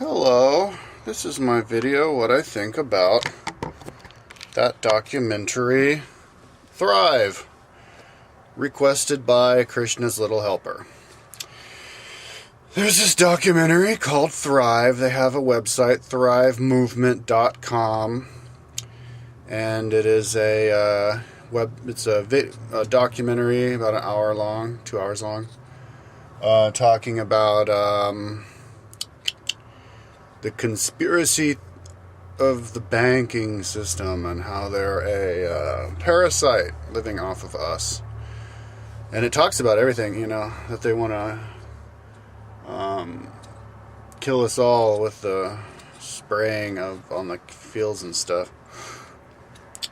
Hello, this is my video, what I think about that documentary, Thrive, requested by Krishnaslittlehelper. There's this documentary called Thrive. They have a website, thrivemovement.com, and it is a documentary about an hour long, 2 hours long, talking about the conspiracy of the banking system and how they're a parasite living off of us. And it talks about everything, that they want to kill us all with the spraying on the fields and stuff.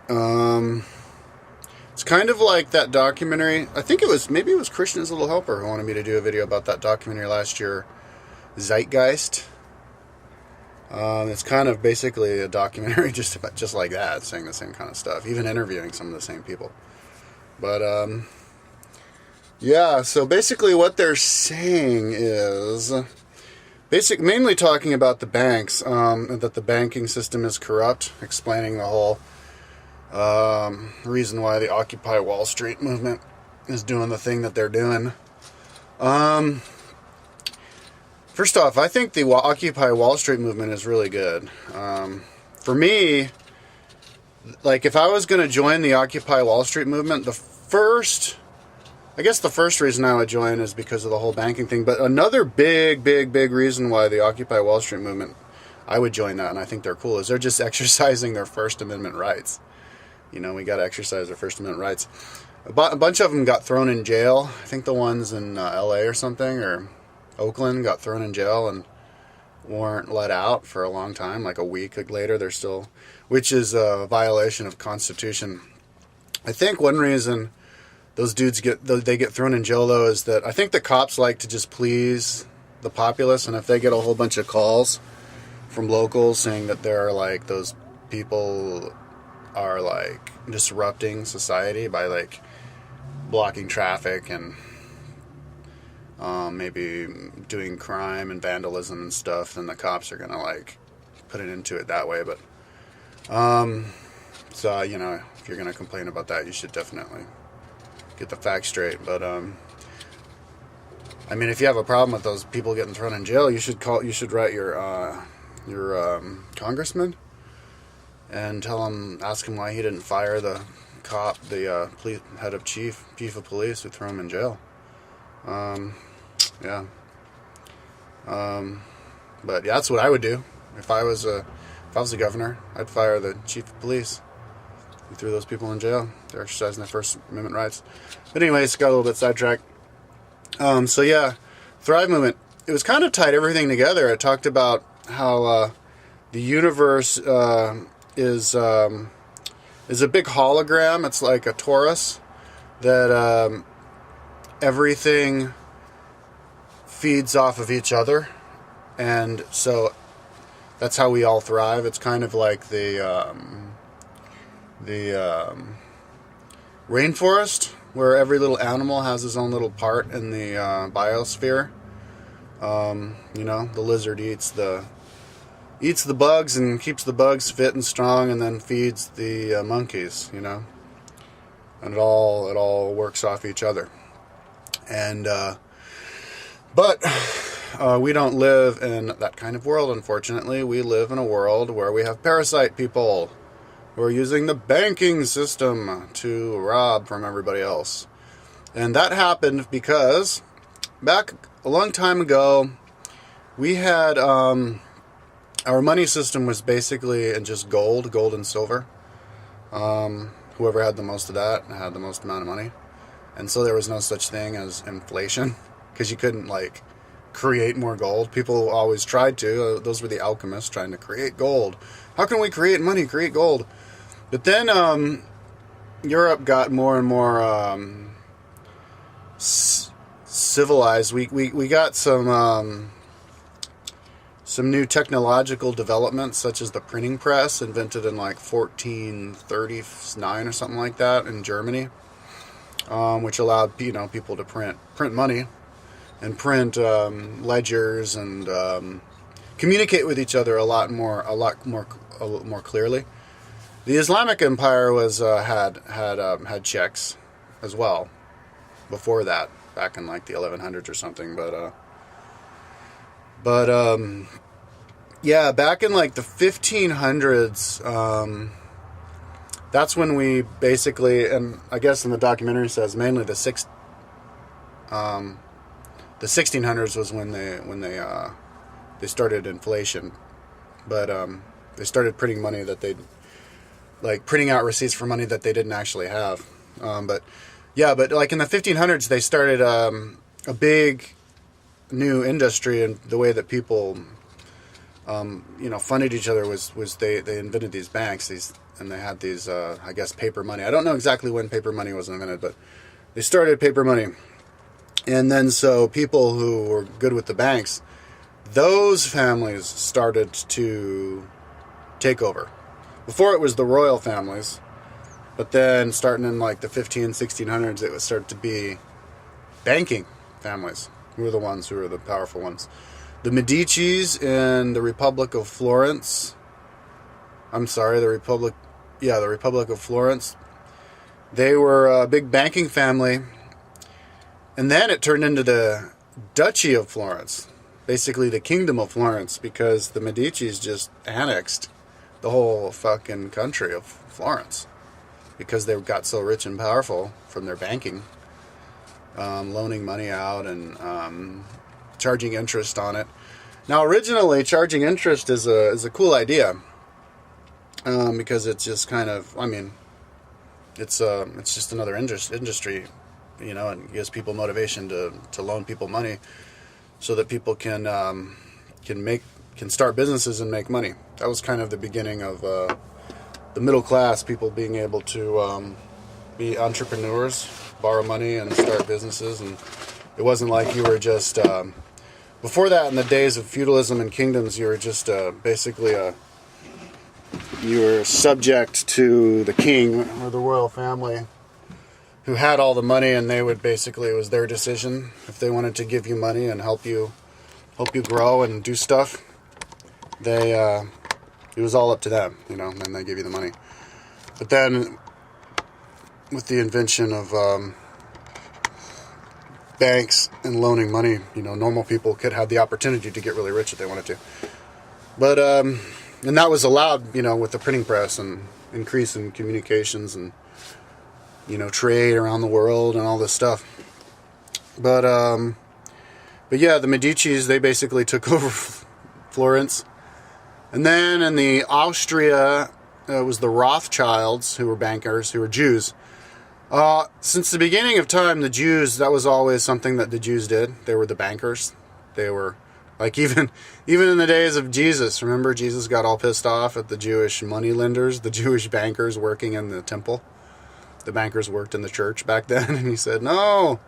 It's kind of like that documentary. I think maybe it was Krishnaslittlehelper who wanted me to do a video about that documentary last year, Zeitgeist. It's kind of basically a documentary just like that, saying the same kind of stuff, even interviewing some of the same people. But yeah, so basically what they're saying is mainly talking about the banks, that the banking system is corrupt, explaining the whole reason why the Occupy Wall Street movement is doing the thing that they're doing. First off, I think the Occupy Wall Street movement is really good. For me, like if I was going to join the Occupy Wall Street movement, the first reason I would join is because of the whole banking thing. But another big reason why the Occupy Wall Street movement, I would join that, and I think they're cool, is they're just exercising their First Amendment rights. We got to exercise our First Amendment rights. A bunch of them got thrown in jail. I think the ones in L.A. or something, or Oakland, got thrown in jail and weren't let out for a long time, like a week later they're still, which is a violation of Constitution. I think one reason those dudes get thrown in jail though is that I think the cops like to just please the populace, and if they get a whole bunch of calls from locals saying that they're like, those people are like disrupting society by like blocking traffic and maybe doing crime and vandalism and stuff, then the cops are gonna like put it into it that way. But so if you're gonna complain about that, you should definitely get the facts straight. But if you have a problem with those people getting thrown in jail, you should write your congressman and ask him why he didn't fire the cop, the head of chief of police who threw him in jail. Yeah. But yeah, that's what I would do if I was a governor. I'd fire the chief of police who threw those people in jail. They're exercising their First Amendment rights. But anyways, got a little bit sidetracked. So yeah, Thrive movement. It was kind of tied everything together. It talked about how the universe is a big hologram. It's like a torus that everything feeds off of each other, and so that's how we all thrive. It's kind of like the rainforest, where every little animal has his own little part in the biosphere. The lizard eats the bugs and keeps the bugs fit and strong, and then feeds the monkeys. And it all works off each other. And but we don't live in that kind of world, unfortunately. We live in a world where we have parasite people who are using the banking system to rob from everybody else. And that happened because back a long time ago, we had our money system was basically in just gold and silver. Whoever had the most of that had the most amount of money. And so there was no such thing as inflation, because you couldn't like create more gold. People always tried to. Those were the alchemists trying to create gold. How can we create money, create gold? But then Europe got more and more civilized. We got some new technological developments, such as the printing press, invented in like 1439 or something like that in Germany, which allowed people to print money and print ledgers and communicate with each other a lot more clearly. The Islamic Empire was had checks as well before that, back in like the 1100s or something. Yeah, back in like the 1500s, that's when we basically, and I guess in the documentary it says mainly the 1600s was when they started inflation, but they started printing money that they like printing out receipts for money that they didn't actually have. But like in the 1500s they started a big new industry, and the way that people funded each other was they invented these banks, and they had these I guess paper money. I don't know exactly when paper money was invented, but they started paper money. And then so people who were good with the banks, those families started to take over. Before it was the royal families, but then starting in like the 1600s, it would start to be banking families who were the ones who were the powerful ones. The Medicis in the Republic of Florence, the Republic of Florence, they were a big banking family. And then it turned into the Duchy of Florence, basically the Kingdom of Florence, because the Medicis just annexed the whole fucking country of Florence because they got so rich and powerful from their banking, loaning money out and charging interest on it. Now, originally, charging interest is a cool idea because it's just kind of, it's just another industry. It gives people motivation to loan people money so that people can start businesses and make money. That was kind of the beginning of the middle class, people being able to be entrepreneurs, borrow money, and start businesses. And it wasn't like you were just before that, in the days of feudalism and kingdoms, you were just you were subject to the king or the royal family, who had all the money, and they would basically, it was their decision if they wanted to give you money and help you grow and do stuff. It was all up to them, and they give you the money. But then with the invention of banks and loaning money, normal people could have the opportunity to get really rich if they wanted to. But and that was allowed, with the printing press and increase in communications and trade around the world and all this stuff. But yeah, the Medicis, they basically took over Florence. And then in the Austria, it was the Rothschilds, who were bankers, who were Jews. Since the beginning of time, the Jews, that was always something that the Jews did. They were the bankers. They were, like, even in the days of Jesus, remember Jesus got all pissed off at the Jewish moneylenders, the Jewish bankers working in the temple. The bankers worked in the church back then, and he said, no,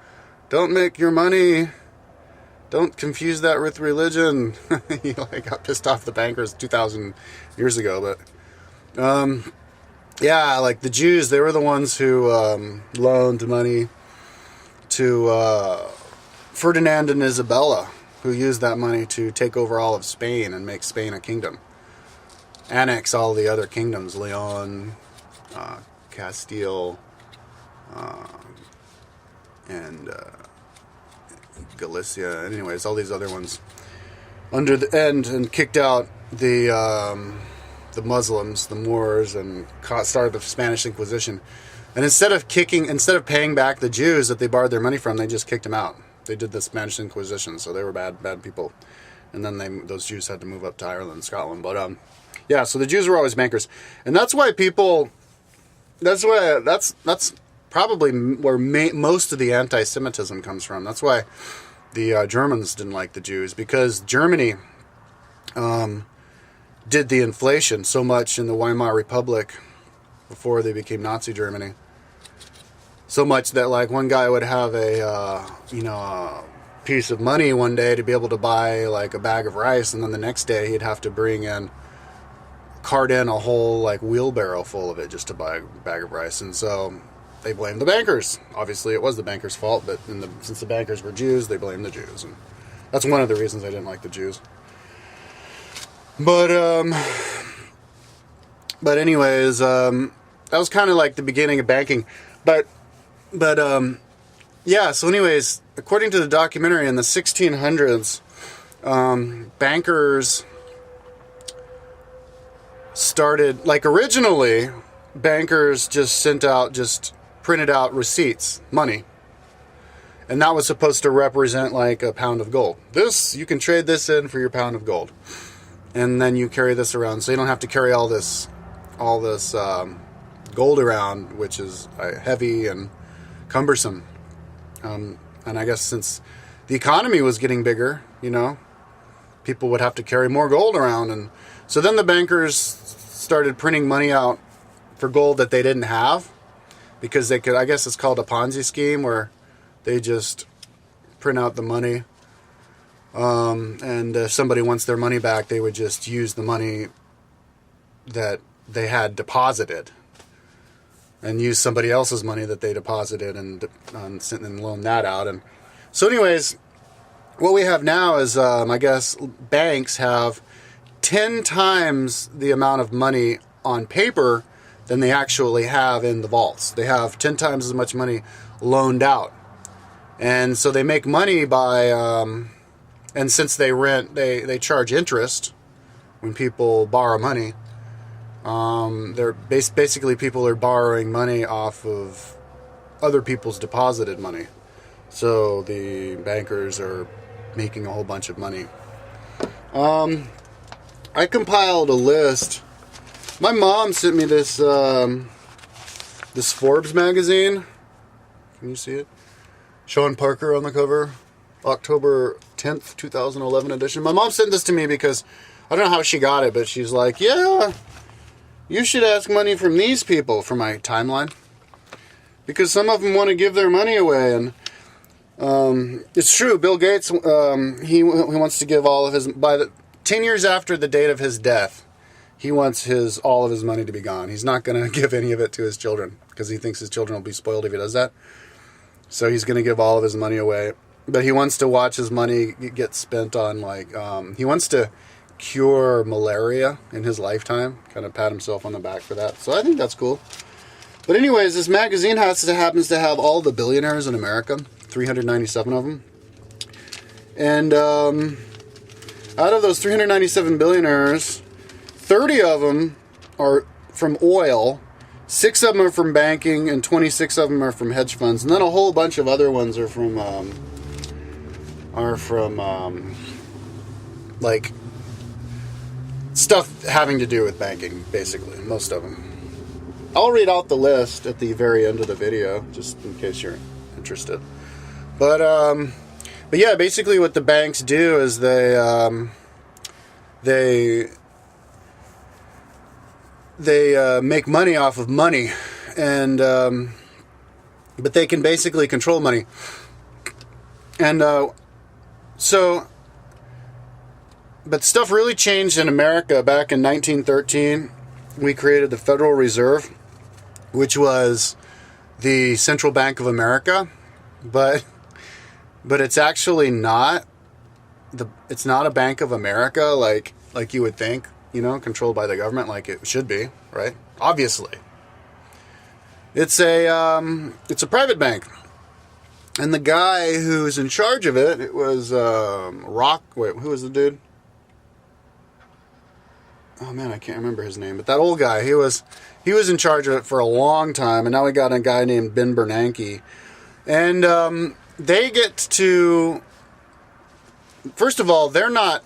don't make your money, don't confuse that with religion. He got pissed off the bankers 2,000 years ago. But yeah, like the Jews, they were the ones who loaned money to Ferdinand and Isabella, who used that money to take over all of Spain and make Spain a kingdom, annex all the other kingdoms, Leon, Castile, and Galicia. Anyways, all these other ones under the end, and kicked out the Muslims, the Moors, and started the Spanish Inquisition. And instead of paying back the Jews that they borrowed their money from, they just kicked them out. They did the Spanish Inquisition, so they were bad people. And then those Jews had to move up to Ireland, Scotland. But yeah, so the Jews were always bankers, and that's probably where most of the anti-Semitism comes from. That's why the Germans didn't like the Jews, because Germany did the inflation so much in the Weimar Republic before they became Nazi Germany. So much that, like, one guy would have a piece of money one day to be able to buy like a bag of rice, and then the next day he'd have to cart in a whole like wheelbarrow full of it just to buy a bag of rice. And so they blamed the bankers. Obviously, it was the bankers' fault, but since the bankers were Jews, they blamed the Jews, and that's one of the reasons I didn't like the Jews. But anyways, that was kind of like the beginning of banking. But yeah. So anyways, according to the documentary, in the 1600s, bankers started, like, originally bankers just printed out receipts, money, and that was supposed to represent like a pound of gold. This, you can trade this in for your pound of gold, and then you carry this around, so you don't have to carry all this gold around, which is heavy and cumbersome. And I guess since the economy was getting bigger, people would have to carry more gold around, and so then the bankers started printing money out for gold that they didn't have, because they could, I guess it's called a Ponzi scheme, where they just print out the money, and if somebody wants their money back, they would just use the money that they had deposited and use somebody else's money that they deposited and loan that out. And so anyways, what we have now is, I guess, banks have 10 times the amount of money on paper than they actually have in the vaults. They have 10 times as much money loaned out. And so they make money by, and since they they charge interest when people borrow money. They're basically, people are borrowing money off of other people's deposited money. So the bankers are making a whole bunch of money. I compiled a list. My mom sent me this Forbes magazine. Can you see it? Sean Parker on the cover. October 10th, 2011 edition. My mom sent this to me because I don't know how she got it, but she's like, yeah, you should ask money from these people for my timeline, because some of them want to give their money away. And it's true. Bill Gates, he wants to give all of his, 10 years after the date of his death, he wants all of his money to be gone. He's not going to give any of it to his children, because he thinks his children will be spoiled if he does that. So he's going to give all of his money away. But he wants to watch his money get spent on, like, he wants to cure malaria in his lifetime. Kind of pat himself on the back for that. So I think that's cool. But anyways, this magazine happens to have all the billionaires in America, 397 of them. And out of those 397 billionaires, 30 of them are from oil, 6 of them are from banking, and 26 of them are from hedge funds. And then a whole bunch of other ones are from like stuff having to do with banking, basically, most of them. I'll read out the list at the very end of the video, just in case you're interested. But yeah, basically what the banks do is they make money off of money, and but they can basically control money. And but stuff really changed in America back in 1913. We created the Federal Reserve, which was the Central Bank of America, but it's actually not it's not a Bank of America like you would think, controlled by the government like it should be, right? Obviously. It's a private bank. And the guy who's in charge of it was who was the dude? Oh man, I can't remember his name, but that old guy, he was in charge of it for a long time, and now we got a guy named Ben Bernanke. And they get to, first of all, they're not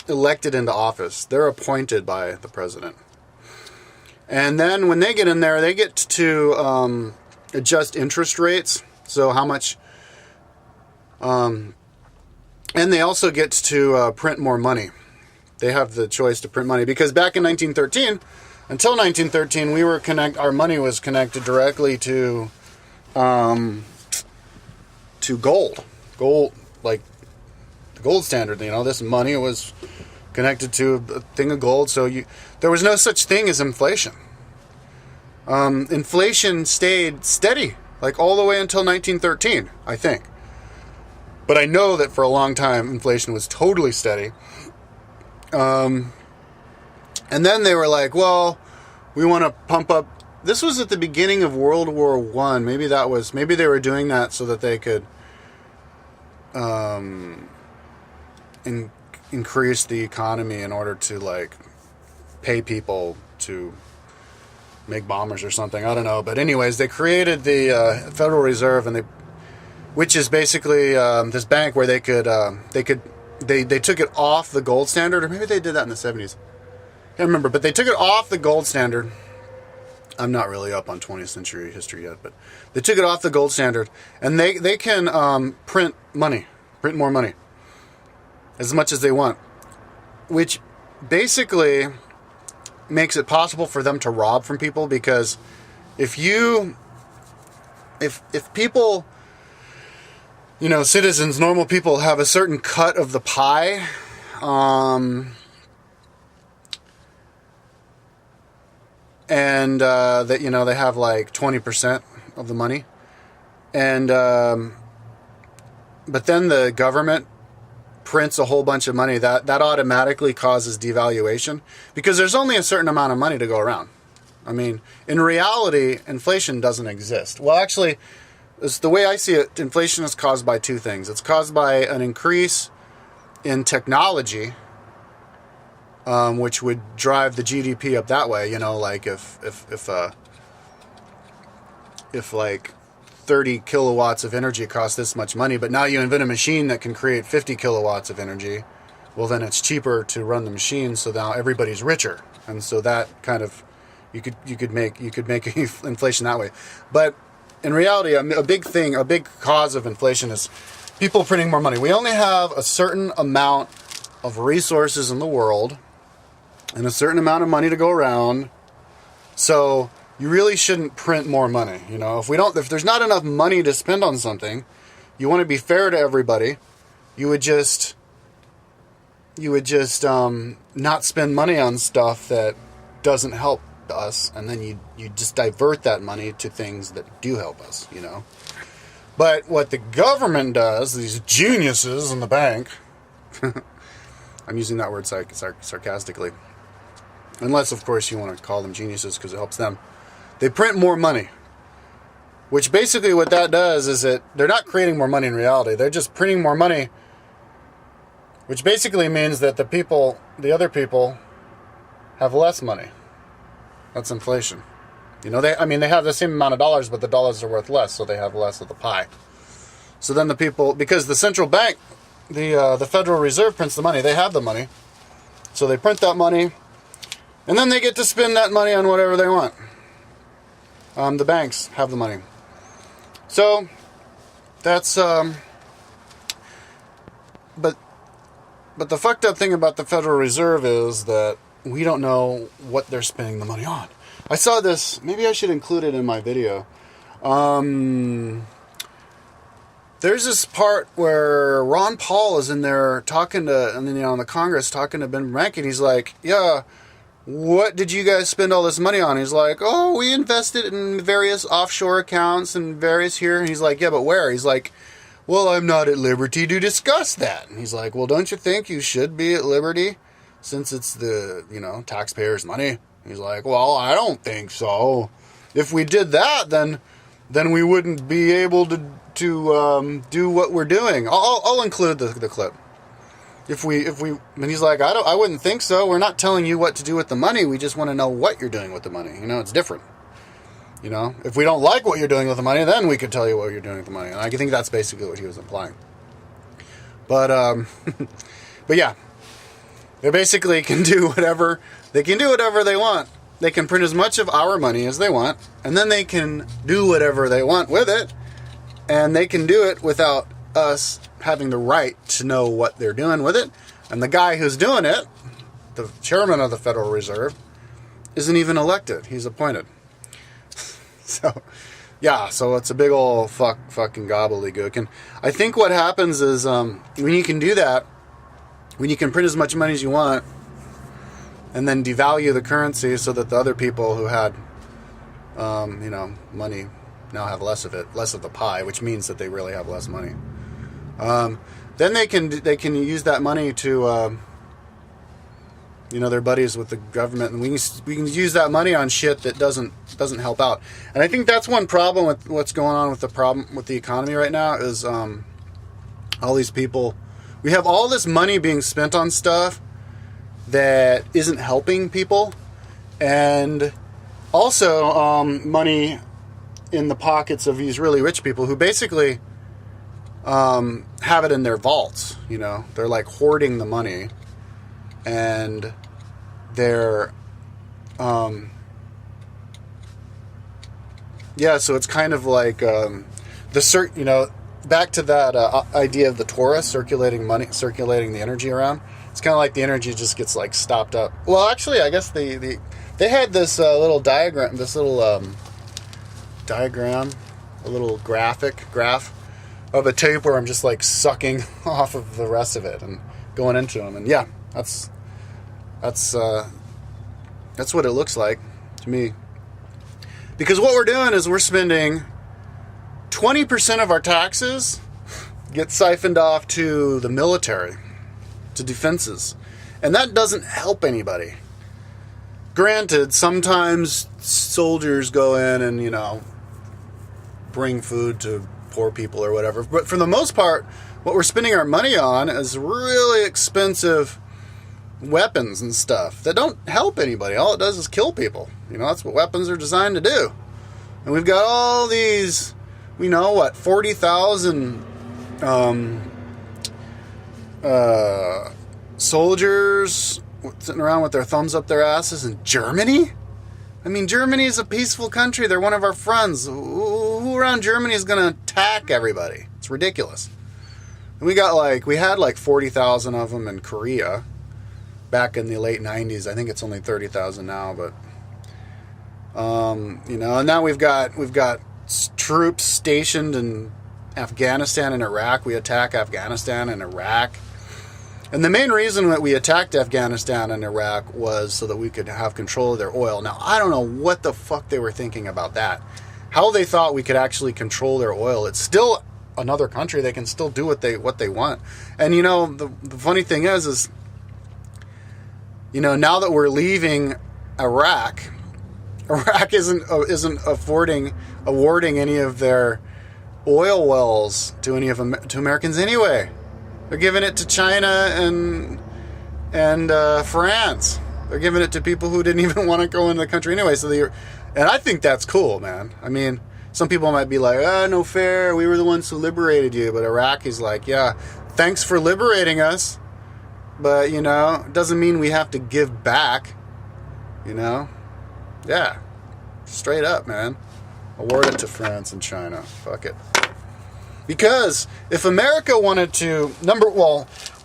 elected into office. They're appointed by the president. And then when they get in there, they get to adjust interest rates. So how much, and they also get to print more money. They have the choice to print money, because back in 1913, until 1913, our money was connected directly to gold, like the gold standard. This money was connected to a thing of gold. So there was no such thing as inflation. Inflation stayed steady, like all the way until 1913, I think. But I know that for a long time, inflation was totally steady. And then they were like, well, we want to pump up. This was at the beginning of World War I. Maybe they were doing that so that they could increase the economy in order to like pay people to make bombers or something. I don't know. But anyways, they created the Federal Reserve, which is basically this bank where they took it off the gold standard, or maybe they did that in the 70s. I can't remember, but they took it off the gold standard. I'm not really up on 20th century history yet, but they took it off the gold standard, and they can print more money, as much as they want, which basically makes it possible for them to rob from people, because if people, citizens, normal people have a certain cut of the pie, and that they have like 20% of the money, and but then the government prints a whole bunch of money, that automatically causes devaluation, because there's only a certain amount of money to go around. I mean, in reality, inflation doesn't exist. Well, actually, the way I see it, inflation is caused by two things. It's caused by an increase in technology, which would drive the GDP up that way. Like if like 30 kilowatts of energy costs this much money, but now you invent a machine that can create 50 kilowatts of energy, well, then it's cheaper to run the machine, so now everybody's richer, and so that kind of you could make inflation that way. But in reality, a big cause of inflation is people printing more money. We only have a certain amount of resources in the world and a certain amount of money to go around, so you really shouldn't print more money. If there's not enough money to spend on something, you want to be fair to everybody. You would just not spend money on stuff that doesn't help us, and then you just divert that money to things that do help us. But what the government does, these geniuses in the bank, I'm using that word sarcastically, unless of course you want to call them geniuses because it helps them. They print more money, which basically what that does is that they're not creating more money in reality. They're just printing more money, which basically means that the other people have less money. That's inflation. They have the same amount of dollars, but the dollars are worth less, so they have less of the pie. So then the people, because the central bank, the Federal Reserve prints the money, they have the money, so they print that money, and then they get to spend that money on whatever they want. The banks have the money. So that's but the fucked up thing about the Federal Reserve is that we don't know what they're spending the money on. I saw this, maybe I should include it in my video. There's this part where Ron Paul is in there talking to, in the Congress, talking to Ben Bernanke, and he's like, yeah, what did you guys spend all this money on? He's like, oh, we invested in various offshore accounts and various here. And he's like, yeah, but where? He's like, well, I'm not at liberty to discuss that. And he's like, well, don't you think you should be at liberty since it's the, taxpayers' money? He's like, well, I don't think so. If we did that, then we wouldn't be able to do what we're doing. I'll include the clip. If we, and he's like, I wouldn't think so. We're not telling you what to do with the money. We just want to know what you're doing with the money. It's different. If we don't like what you're doing with the money, then we could tell you what you're doing with the money. And I think that's basically what he was implying. But, but yeah, they basically can do whatever. They can do whatever they want. They can print as much of our money as they want, and then they can do whatever they want with it, and they can do it without us having the right to know what they're doing with it. And the guy who's doing it, the chairman of the Federal Reserve, isn't even elected. He's appointed. So it's a big old fucking gobbledygook. And I think what happens is when you can do that, when you can print as much money as you want, and then devalue the currency so that the other people who had, money now have less of it, less of the pie, which means that they really have less money. Then they can use that money to they're buddies with the government, and we can use that money on shit that doesn't help out. And I think that's one problem with what's going on with the economy right now is all these people. We have all this money being spent on stuff that isn't helping people, and also money in the pockets of these really rich people who basically have it in their vaults. They're like hoarding the money, and they're so it's kind of like back to that idea of the Torah circulating the energy around. It's kind of like the energy just gets like stopped up. Well, actually, I guess they had this little diagram, a little graph of a tape where I'm just like sucking off of the rest of it and going into them, and yeah, that's what it looks like to me. Because what we're doing is we're spending 20% of our taxes get siphoned off to the military, to defenses, and that doesn't help anybody. Granted, sometimes soldiers go in and bring food to poor people or whatever, but for the most part, what we're spending our money on is really expensive weapons and stuff that don't help anybody. All it does is kill people. That's what weapons are designed to do. And we've got all these, 40,000 soldiers sitting around with their thumbs up their asses in Germany? I mean, Germany is a peaceful country. They're one of our friends. Who around Germany is going to attack everybody? It's ridiculous. And we had 40,000 of them in Korea back in the late 90s. I think it's only 30,000 now, but and now we've got troops stationed in Afghanistan and Iraq. We attack Afghanistan and Iraq. And the main reason that we attacked Afghanistan and Iraq was so that we could have control of their oil. Now, I don't know what the fuck they were thinking about that. How they thought we could actually control their oil. It's still another country. They can still do what they want. And the funny thing is now that we're leaving Iraq isn't awarding any of their oil wells to Americans anyway. They're giving it to China and France. They're giving it to people who didn't even want to go into the country anyway. And I think that's cool, man. I mean, some people might be like, no fair. We were the ones who liberated you. But Iraqis like, yeah, thanks for liberating us. But, it doesn't mean we have to give back. Yeah. Straight up, man. Award it to France and China. Fuck it. Because if America wanted to,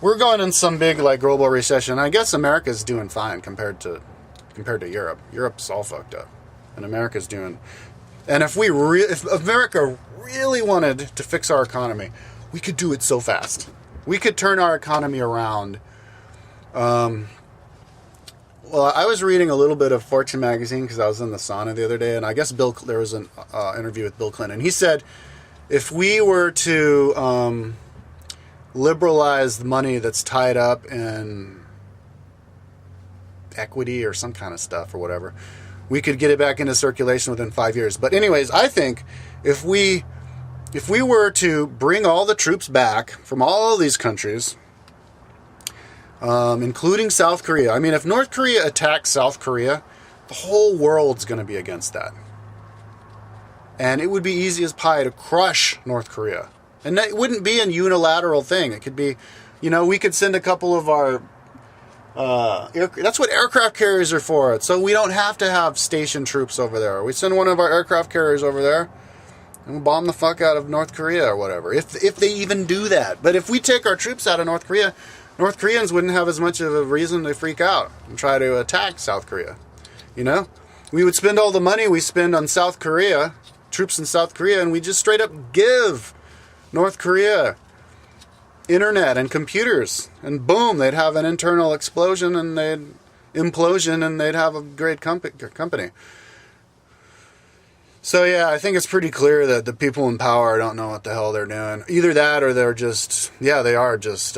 we're going in some big global recession. I guess America's doing fine compared to Europe. Europe's all fucked up, and America's doing. And if America really wanted to fix our economy, we could do it so fast. We could turn our economy around. Well, I was reading a little bit of Fortune magazine because I was in the sauna the other day, and I guess there was an interview with Bill Clinton. He said, if we were to liberalize the money that's tied up in equity or some kind of stuff or whatever, we could get it back into circulation within 5 years. But anyways, I think if we were to bring all the troops back from all these countries, including South Korea. I mean, if North Korea attacks South Korea, the whole world's going to be against that. And it would be easy as pie to crush North Korea. And that wouldn't be a unilateral thing. It could be, we could send a couple of our... that's what aircraft carriers are for. So we don't have to have station troops over there. We send one of our aircraft carriers over there and we'll bomb the fuck out of North Korea or whatever. If they even do that. But if we take our troops out of North Korea, North Koreans wouldn't have as much of a reason to freak out and try to attack South Korea. We would spend all the money we spend on South Korea, troops in South Korea, and we just straight up give North Korea internet and computers, and boom, they'd have an internal implosion, and they'd have a great company. So yeah, I think it's pretty clear that the people in power don't know what the hell they're doing. Either that, or they're just, they are just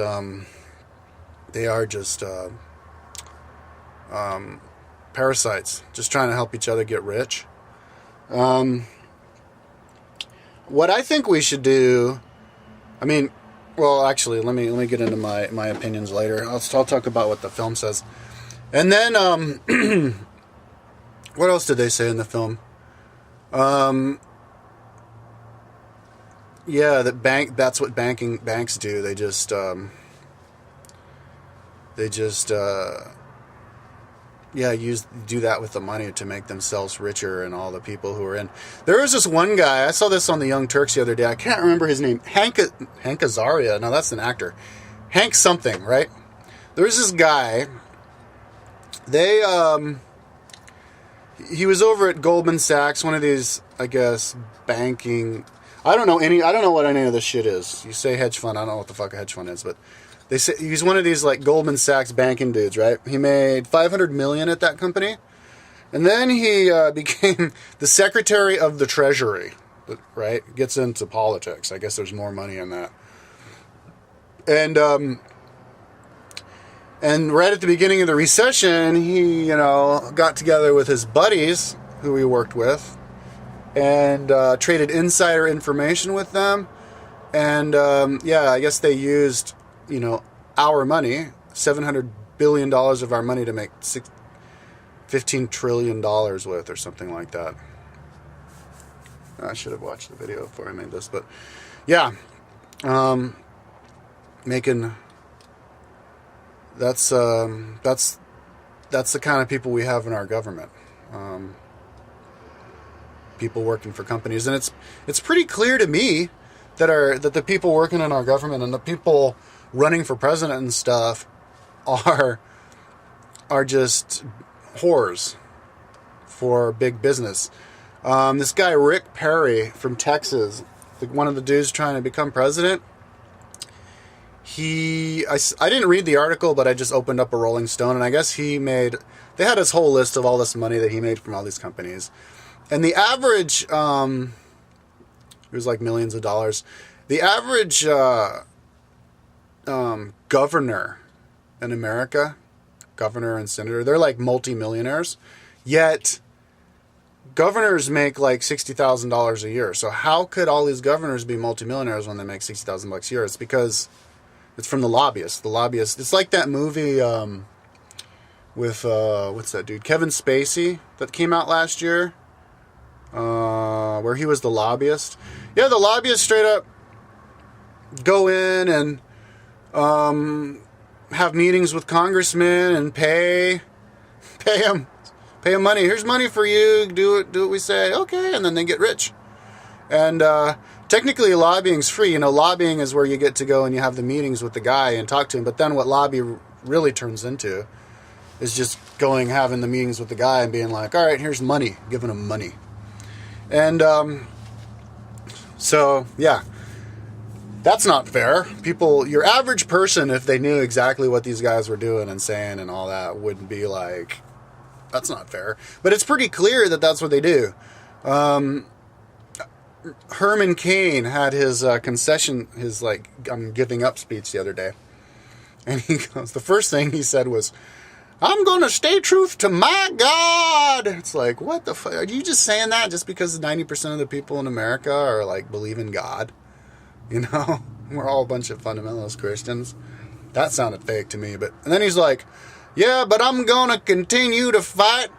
parasites, just trying to help each other get rich. What I think we should do, I mean, well, actually, let me get into my opinions later. I'll talk about what the film says. And then, what else did they say in the film? Yeah, that's what banks do. They just do that with the money to make themselves richer and all the people who are in. There was this one guy, I saw this on the Young Turks the other day. I can't remember his name. Hank Azaria. No, that's an actor. Hank something, right? There's this guy. He was over at Goldman Sachs, one of these, I guess, banking. I don't know what any of this shit is. You say hedge fund, I don't know what the fuck a hedge fund is, but they say he's one of these like Goldman Sachs banking dudes, right? He made $500 million at that company, and then he became the Secretary of the Treasury, right? Gets into politics. I guess there's more money in that. And right at the beginning of the recession, he got together with his buddies who he worked with, and traded insider information with them, and I guess they used our money, $700 billion of our money to make $15 trillion with, or something like that. I should have watched the video before I made this, but yeah, that's the kind of people we have in our government. People working for companies, and it's pretty clear to me that the people working in our government and the people running for president and stuff are just whores for big business. This guy Rick Perry from Texas, one of the dudes trying to become president, I didn't read the article, but I just opened up a Rolling Stone, and I guess they had his whole list of all this money that he made from all these companies. And the average, it was like millions of dollars. The average governor in America, governor and senator, they're like multi-millionaires. Yet governors make like $60,000 a year. So how could all these governors be multi-millionaires when they make $60,000 a year? It's because it's from the lobbyists. The lobbyists. It's like that movie with what's that dude? Kevin Spacey that came out last year. Where he was the lobbyist. Yeah, the lobbyists straight up go in and have meetings with congressmen and pay them money. Here's money for you. Do what we say. Okay, and then they get rich. And technically, lobbying's free. Lobbying is where you get to go and you have the meetings with the guy and talk to him. But then what lobby really turns into is just having the meetings with the guy and being like, all right, here's money, giving him money. And so, yeah, that's not fair. Your average person, if they knew exactly what these guys were doing and saying and all that, wouldn't be like, that's not fair. But it's pretty clear that that's what they do. Herman Cain had his concession, his I'm giving up speech the other day. And the first thing he said was, I'm going to stay truth to my God. It's like, what the fuck? Are you just saying that just because 90% of the people in America are believe in God? We're all a bunch of fundamentalist Christians. That sounded fake to me. And then he's like, yeah, but I'm going to continue to fight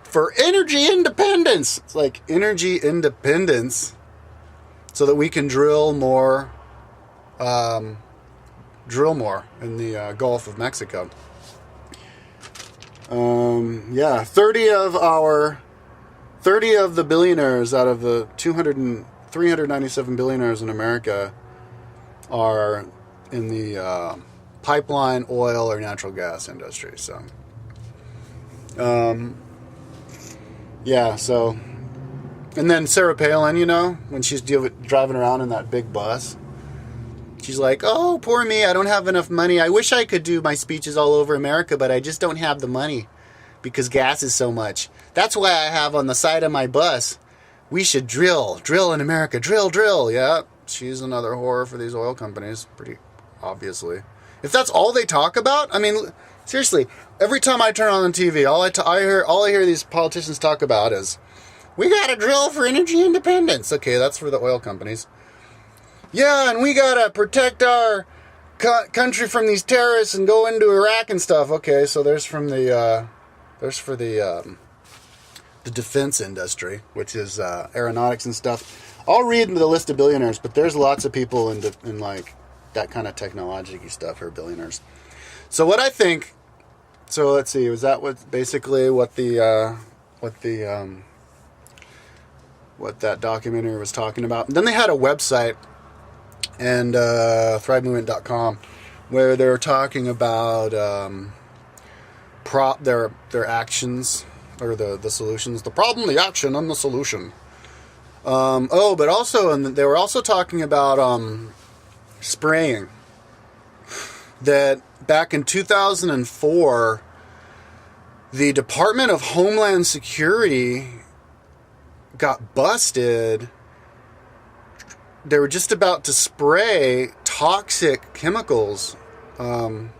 for energy independence. It's like energy independence so that we can drill more in the Gulf of Mexico. 30 of the billionaires out of the 397 billionaires in America are in the pipeline, oil, or natural gas industry. So, and then Sarah Palin, when she's driving around in that big bus, she's like, oh, poor me, I don't have enough money. I wish I could do my speeches all over America, but I just don't have the money because gas is so much. That's why I have on the side of my bus, we should drill in America, drill. Yeah, she's another whore for these oil companies, pretty obviously. If that's all they talk about, I mean, Seriously, every time I turn on the TV, all I hear these politicians talk about is, we gotta drill for energy independence. Okay, that's for the oil companies. Yeah, and we gotta protect our country from these terrorists and go into Iraq and stuff. Okay, so there's for the defense industry, which is aeronautics and stuff. I'll read the list of billionaires, but there's lots of people in like that kind of technology stuff who are billionaires. So what I think. So let's see. Was that what that documentary was talking about? And then they had a website, and thrivemovement.com, where they're talking about their actions, or the solutions, the problem, the action, and the solution. But also, and they were also talking about spraying. That back in 2004, the Department of Homeland Security got busted. They were just about to spray toxic chemicals, from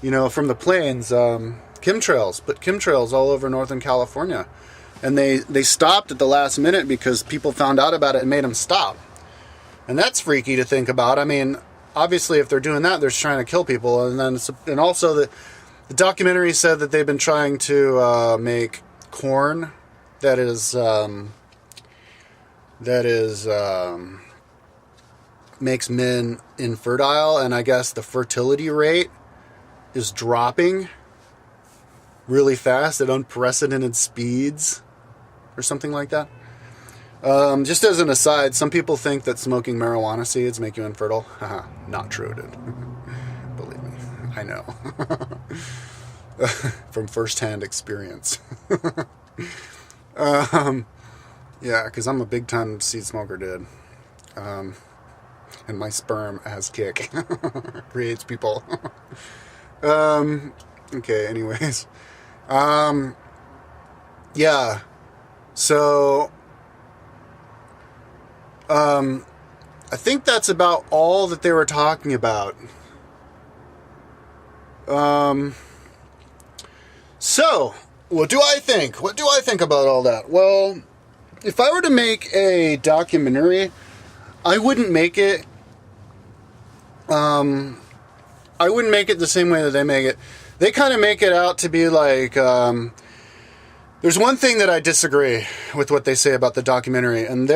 the planes, chemtrails all over Northern California. And they stopped at the last minute because people found out about it and made them stop. And that's freaky to think about. I mean, obviously, if they're doing that, they're trying to kill people. And also the documentary said that they've been trying to make corn that makes men infertile, and I guess the fertility rate is dropping really fast at unprecedented speeds, or something like that. Just as an aside, some people think that smoking marijuana seeds make you infertile. Haha, not true, dude. Believe me, I know. From first-hand experience. Yeah, because I'm a big-time seed smoker, dude. And my sperm has kick. Creates people. Okay, anyways. Yeah. So, I think that's about all that they were talking about. So, what do I think? What do I think about all that? Well, if I were to make a documentary, I wouldn't make it the same way that they make it. They kind of make it out to be like, there's one thing that I disagree with what they say about the documentary, and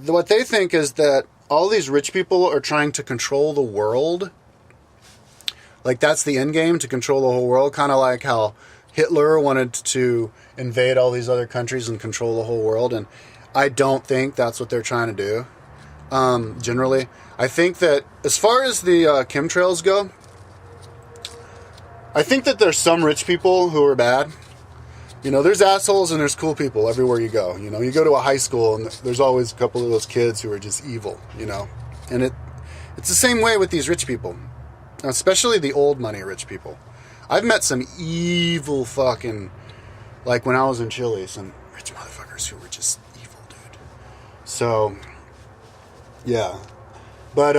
what they think is that all these rich people are trying to control the world. Like, that's the end game, to control the whole world, kind of like how Hitler wanted to invade all these other countries and control the whole world, and I don't think that's what they're trying to do. Generally, I think that as far as the chemtrails go, I think that there's some rich people who are bad. There's assholes and there's cool people everywhere you go. You go to a high school and there's always a couple of those kids who are just evil, And it's the same way with these rich people, especially the old money rich people. I've met some evil fucking, like when I was in Chile, some rich motherfuckers who were just evil, dude. So, yeah. But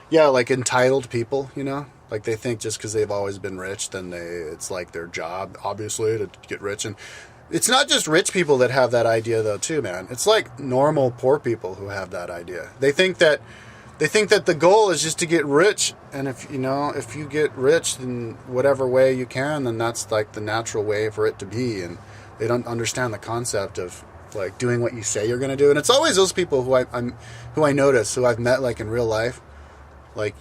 yeah, like entitled people, like they think just because they've always been rich, then it's like their job, obviously, to get rich. And it's not just rich people that have that idea, though, too, man. It's like normal poor people who have that idea. They think that the goal is just to get rich, and if you get rich in whatever way you can, then that's like the natural way for it to be. And they don't understand the concept of like doing what you say you're going to do. And it's always those people who I notice, who I've met like in real life, like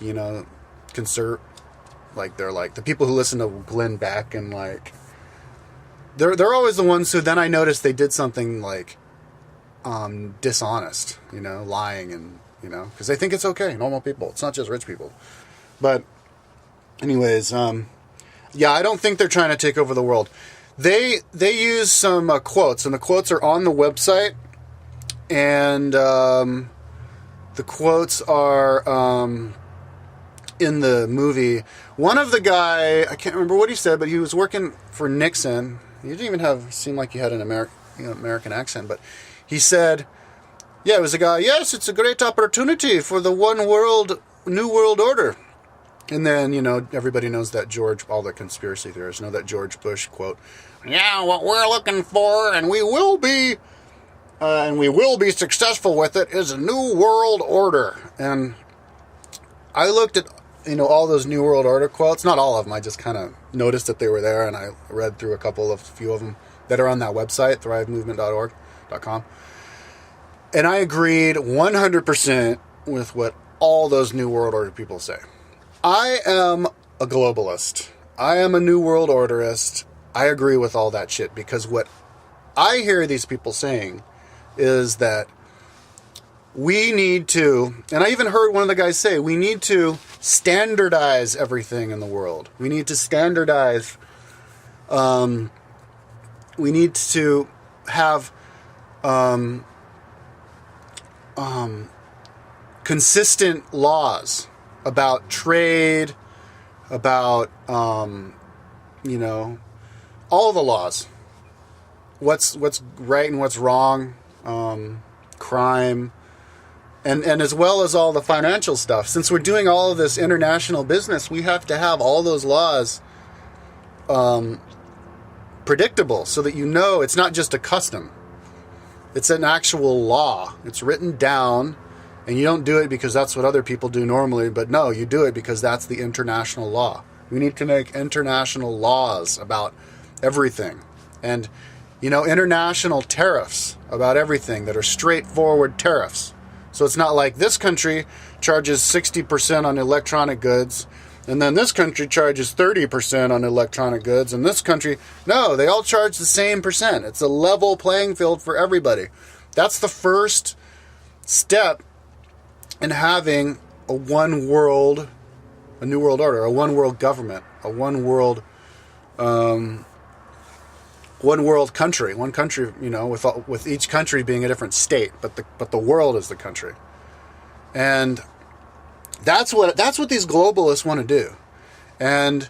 like they're like the people who listen to Glenn Beck, and like they're always the ones who then I notice they did something like dishonest, lying, and because they think it's okay, normal people. It's not just rich people. But anyways, yeah, I don't think they're trying to take over the world. They use some quotes, and the quotes are on the website, and the quotes are in the movie. One of the guy, I can't remember what he said, but he was working for Nixon. He didn't even seem like he had an American accent, but he said, yeah, it was a guy, yes, it's a great opportunity for the one world New World Order. And then, everybody knows that all the conspiracy theorists know that George Bush quote, yeah, what we're looking for, and we will be successful with it, is a New World Order. And I looked at, all those New World Order quotes, not all of them, I just kind of noticed that they were there, and I read through a few of them that are on that website, thrivemovement.org.com. And I agreed 100% with what all those New World Order people say. I am a globalist. I am a New World Orderist. I agree with all that shit, because what I hear these people saying is that we need to, and I even heard one of the guys say, we need to standardize everything in the world. We need to standardize, we need to have consistent laws about trade, about, all the laws. What's right and what's wrong, crime, and as well as all the financial stuff. Since we're doing all of this international business, we have to have all those laws predictable, so that it's not just a custom. It's an actual law. It's written down, and you don't do it because that's what other people do normally, but no, you do it because that's the international law. We need to make international laws about everything. And, international tariffs about everything that are straightforward tariffs. So it's not like this country charges 60% on electronic goods, and then this country charges 30% on electronic goods, and this country... No, they all charge the same percent. It's a level playing field for everybody. That's the first step in having a New World Order, a one world government, a one world country, one country, with each country being a different state, but the world is the country. And that's what these globalists want to do. And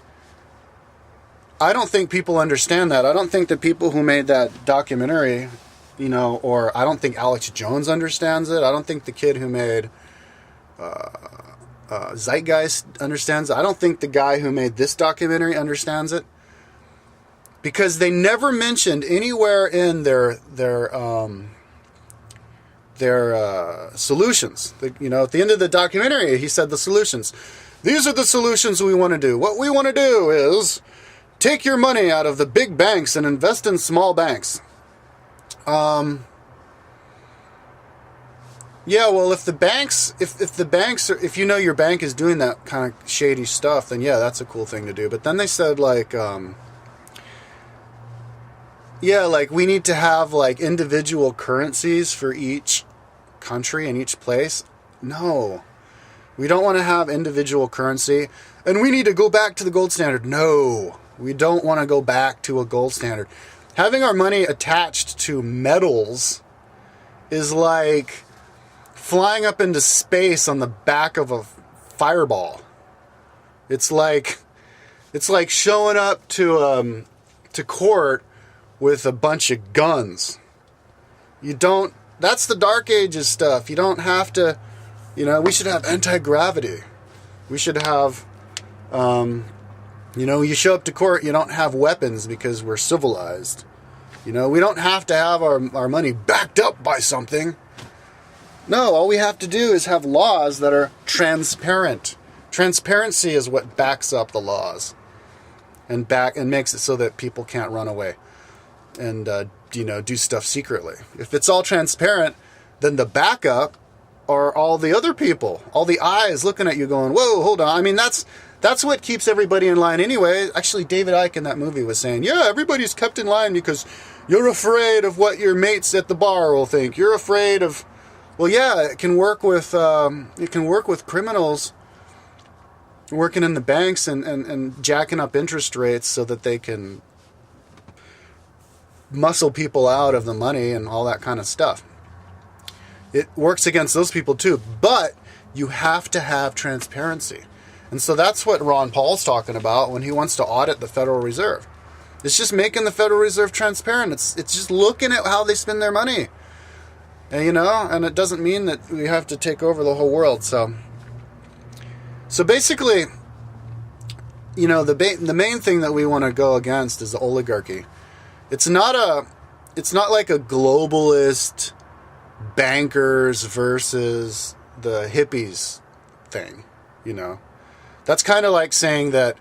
I don't think people understand that. I don't think the people who made that documentary, or I don't think Alex Jones understands it. I don't think the kid who made Zeitgeist understands it. I don't think the guy who made this documentary understands it, because they never mentioned anywhere in their solutions. At the end of the documentary, he said the solutions. These are the solutions we want to do. What we want to do is take your money out of the big banks and invest in small banks. Yeah, well, if your bank is doing that kind of shady stuff, then yeah, that's a cool thing to do. But then they said we need to have individual currencies for each country and each place. No, we don't want to have individual currency, and we need to go back to the gold standard. No, we don't want to go back to a gold standard. Having our money attached to metals is like flying up into space on the back of a fireball. It's like showing up to court with a bunch of guns. That's the Dark Ages stuff. You don't have to, we should have anti-gravity. We should have, you show up to court, you don't have weapons because we're civilized. We don't have to have our money backed up by something. No, all we have to do is have laws that are transparent. Transparency is what backs up the laws and makes it so that people can't run away and do stuff secretly. If it's all transparent, then the backup are all the other people, all the eyes looking at you going, whoa, hold on. I mean, that's what keeps everybody in line anyway. Actually, David Icke in that movie was saying, yeah, everybody's kept in line because you're afraid of what your mates at the bar will think. You're afraid of... Well, yeah, it can work with criminals working in the banks and jacking up interest rates so that they can muscle people out of the money and all that kind of stuff. It works against those people too, but you have to have transparency. And so that's what Ron Paul's talking about when he wants to audit the Federal Reserve. It's just making the Federal Reserve transparent. It's just looking at how they spend their money. And, and it doesn't mean that we have to take over the whole world. So So basically, the main thing that we want to go against is the oligarchy. It's not like a globalist bankers versus the hippies thing, That's kind of like saying that,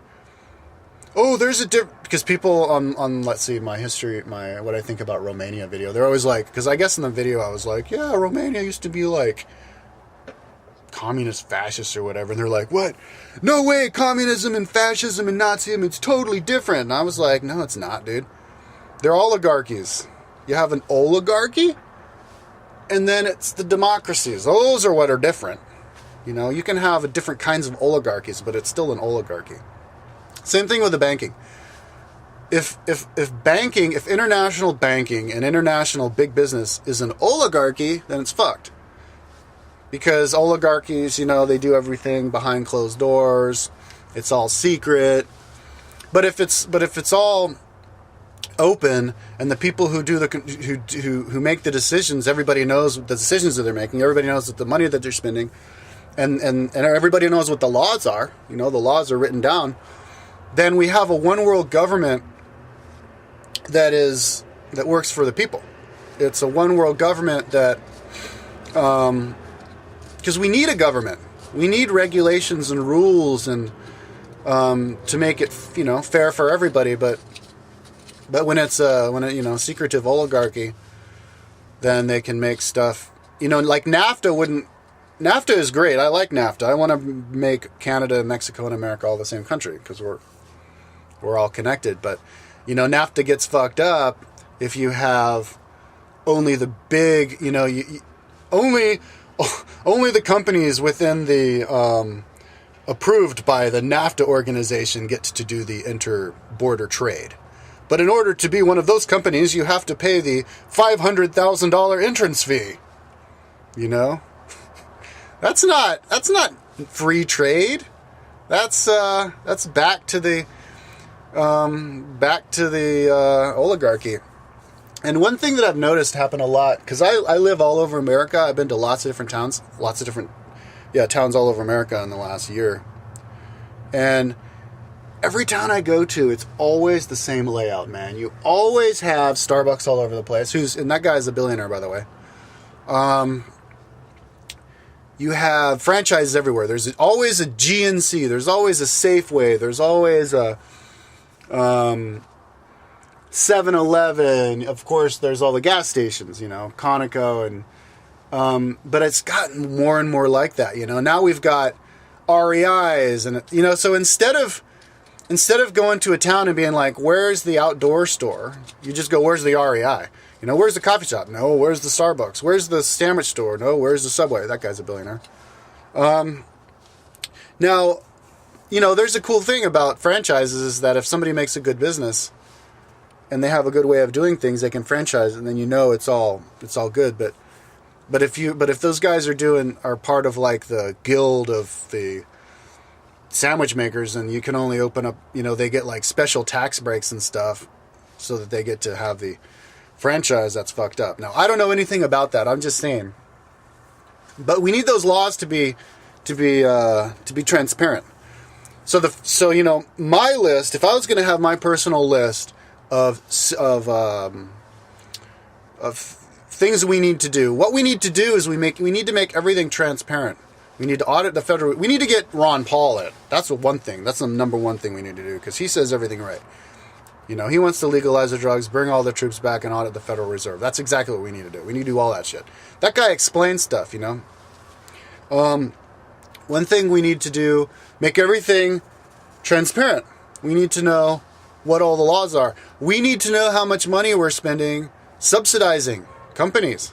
there's a difference, because people on let's see, my history, what I think about Romania video, they're always like, because I guess in the video I was like, yeah, Romania used to be like communist, fascist or whatever, and they're like, what? No way, communism and fascism and Nazism, it's totally different. And I was like, no, it's not, dude. They're oligarchies. You have an oligarchy, and then it's the democracies. Those are what are different. You can have different kinds of oligarchies, but it's still an oligarchy. Same thing with the banking. If international banking and international big business is an oligarchy, then it's fucked. Because oligarchies, they do everything behind closed doors. It's all secret. But if it's all open, and the people who do who make the decisions, everybody knows the decisions that they're making. Everybody knows that the money that they're spending, and everybody knows what the laws are. The laws are written down. Then we have a one world government that works for the people. It's a one world government that. Because we need a government. We need regulations and rules and to make it, fair for everybody. But when it's secretive oligarchy, then they can make stuff. Like NAFTA wouldn't. NAFTA is great. I like NAFTA. I want to make Canada, Mexico, and America all the same country because we're all connected. But NAFTA gets fucked up if you have only the big. Only the companies within the approved by the NAFTA organization get to do the inter-border trade. But in order to be one of those companies, you have to pay the $500,000 entrance fee. That's not free trade. That's back to the oligarchy. And one thing that I've noticed happen a lot, because I live all over America. I've been to lots of different towns, towns all over America in the last year. And every town I go to, it's always the same layout, man. You always have Starbucks all over the place. And that guy's a billionaire, by the way. You have franchises everywhere. There's always a GNC. There's always a Safeway. There's always a 7-Eleven, of course, there's all the gas stations, Conoco, and but it's gotten more and more like that, Now we've got REIs, and so instead of going to a town and being like, "Where's the outdoor store?" You just go, "Where's the REI?" Where's the coffee shop? No, where's the Starbucks? Where's the sandwich store? No, where's the Subway? That guy's a billionaire. Now, there's a cool thing about franchises is that if somebody makes a good business and they have a good way of doing things, they can franchise, and then it's all good. But if those guys are part of like the guild of the sandwich makers, and you can only open up, they get like special tax breaks and stuff, so that they get to have the franchise. That's fucked up. Now I don't know anything about that. I'm just saying. But we need those laws to be transparent. So my list. If I was going to have my personal list of things we need to do. What we need to do is we need to make everything transparent. We need to audit the federal. We need to get Ron Paul in. That's one thing. That's the number one thing we need to do because he says everything right. He wants to legalize the drugs, bring all the troops back, and audit the Federal Reserve. That's exactly what we need to do. We need to do all that shit. That guy explains stuff. One thing we need to do: make everything transparent. We need to know what all the laws are. We need to know how much money we're spending subsidizing companies,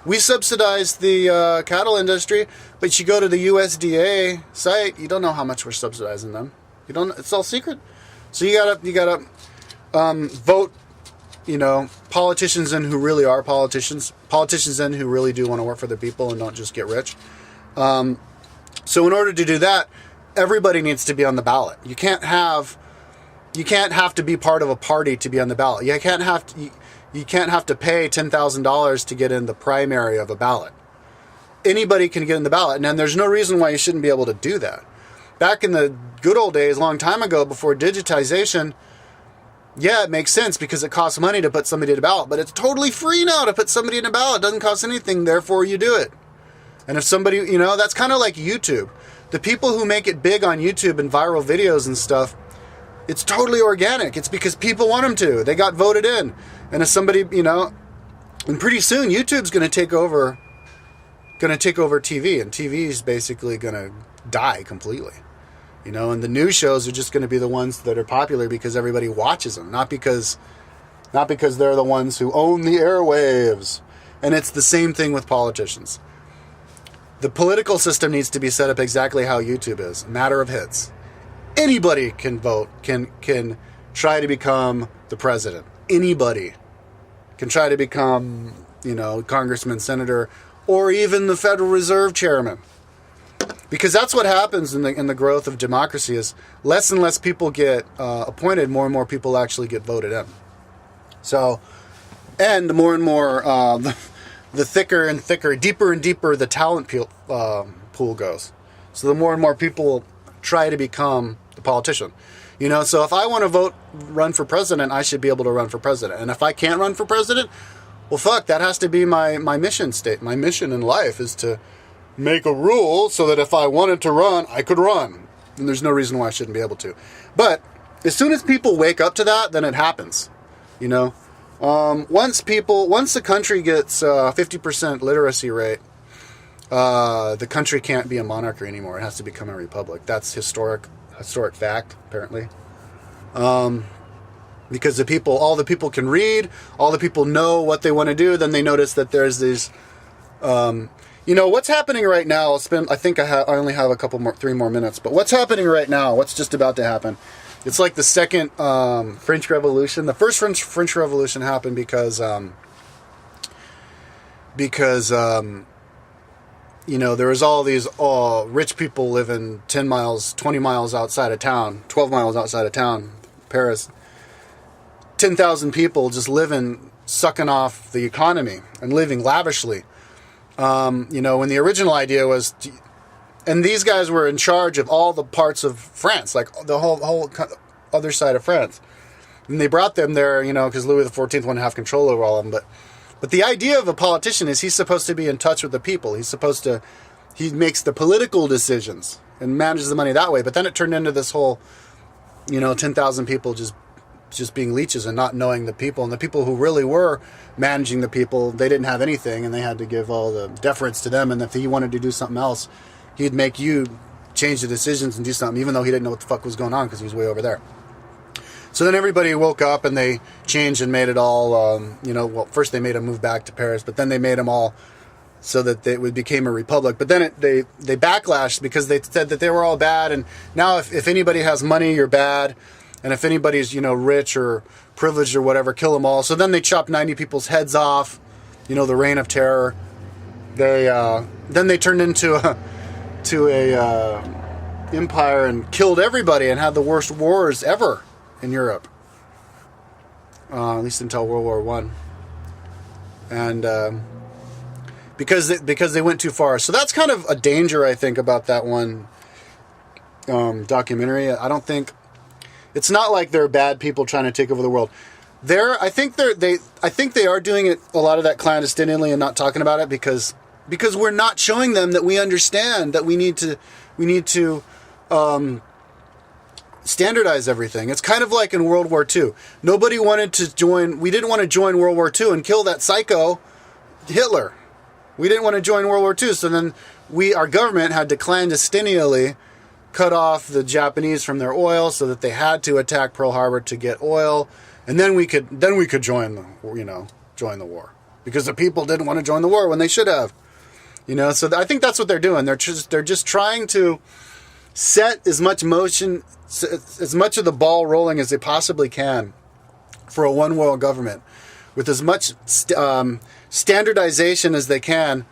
We subsidize the cattle industry, but you go to the USDA site, you don't know how much we're subsidizing them. It's all secret. So you gotta vote, politicians in who really are politicians in who really do want to work for the people and don't just get rich. So in order to do that, everybody needs to be on the ballot. You can't have to be part of a party to be on the ballot. You can't have to pay $10,000 to get in the primary of a ballot. Anybody can get in the ballot, and then there's no reason why you shouldn't be able to do that. back in the good old days, a long time ago, before digitization, yeah, it makes sense because it costs money to put somebody in a ballot, but it's totally free now to put somebody in a ballot. It doesn't cost anything, therefore you do it. And if somebody, that's kind of like YouTube. The people who make it big on YouTube and viral videos and stuff, it's totally organic. It's because people want them to. They got voted in. And if somebody, and pretty soon YouTube's going to take over TV, and TV is basically going to die completely. And the news shows are just going to be the ones that are popular because everybody watches them, not because they're the ones who own the airwaves. And it's the same thing with politicians. The political system needs to be set up exactly how YouTube is, a matter of hits. Anybody can vote, can try to become the president. Anybody can try to become, congressman, senator, or even the Federal Reserve chairman. Because that's what happens in the growth of democracy is less and less people get appointed, more and more people actually get voted in. So, and more and more, the thicker and thicker, deeper and deeper the talent pool goes. So the more and more people try to become the politician. So if I want to run for president, I should be able to run for president. And if I can't run for president, well, fuck, that has to be my mission state. My mission in life is to make a rule so that if I wanted to run, I could run. And there's no reason why I shouldn't be able to. But as soon as people wake up to that, then it happens. Once the country gets 50% literacy rate, the country can't be a monarchy anymore. It has to become a republic. That's historic fact, apparently. Because all the people can read, all the people know what they want to do. Then they notice that there's these, what's happening right now. I think I only have 3 more minutes. But what's happening right now? What's just about to happen? It's like the second French Revolution. The first French Revolution happened because there was all these rich people living 10 miles, 20 miles outside of town, 12 miles outside of town, Paris. 10,000 people just living, sucking off the economy and living lavishly. When the original idea was, and these guys were in charge of all the parts of France, like the whole other side of France. And they brought them there, because Louis XIV wanted to have control over all of them. But the idea of a politician is he's supposed to be in touch with the people. He makes the political decisions and manages the money that way. But then it turned into this whole, 10,000 people just being leeches and not knowing the people. And the people who really were managing the people, they didn't have anything, and they had to give all the deference to them. And if he wanted to do something else, he'd make you change the decisions and do something, even though he didn't know what the fuck was going on because he was way over there. So then everybody woke up and they changed and made it all, first they made them move back to Paris, but then they made them all so that it became a republic. But then they backlashed because they said that they were all bad. And now if anybody has money, you're bad. And if anybody's, rich or privileged or whatever, kill them all. So then they chopped 90 people's heads off, the reign of terror. Then they turned into a empire and killed everybody and had the worst wars ever in Europe. At least until World War I. And because they went too far. So that's kind of a danger, I think, about that one documentary. I don't think... It's not like they're bad people trying to take over the world. I think they are doing it, a lot of that clandestinely and not talking about it because we're not showing them that we understand that we need to standardize everything. It's kind of like in World War II. Nobody wanted to join. We didn't want to join World War II and kill that psycho Hitler. We didn't want to join World War II. So then our government had to clandestinely cut off the Japanese from their oil so that they had to attack Pearl Harbor to get oil, and then we could join the war because the people didn't want to join the war when they should have. So I think that's what they're doing. They're just trying to set as much motion, as much of the ball rolling as they possibly can for a one world government with as much standardization as they can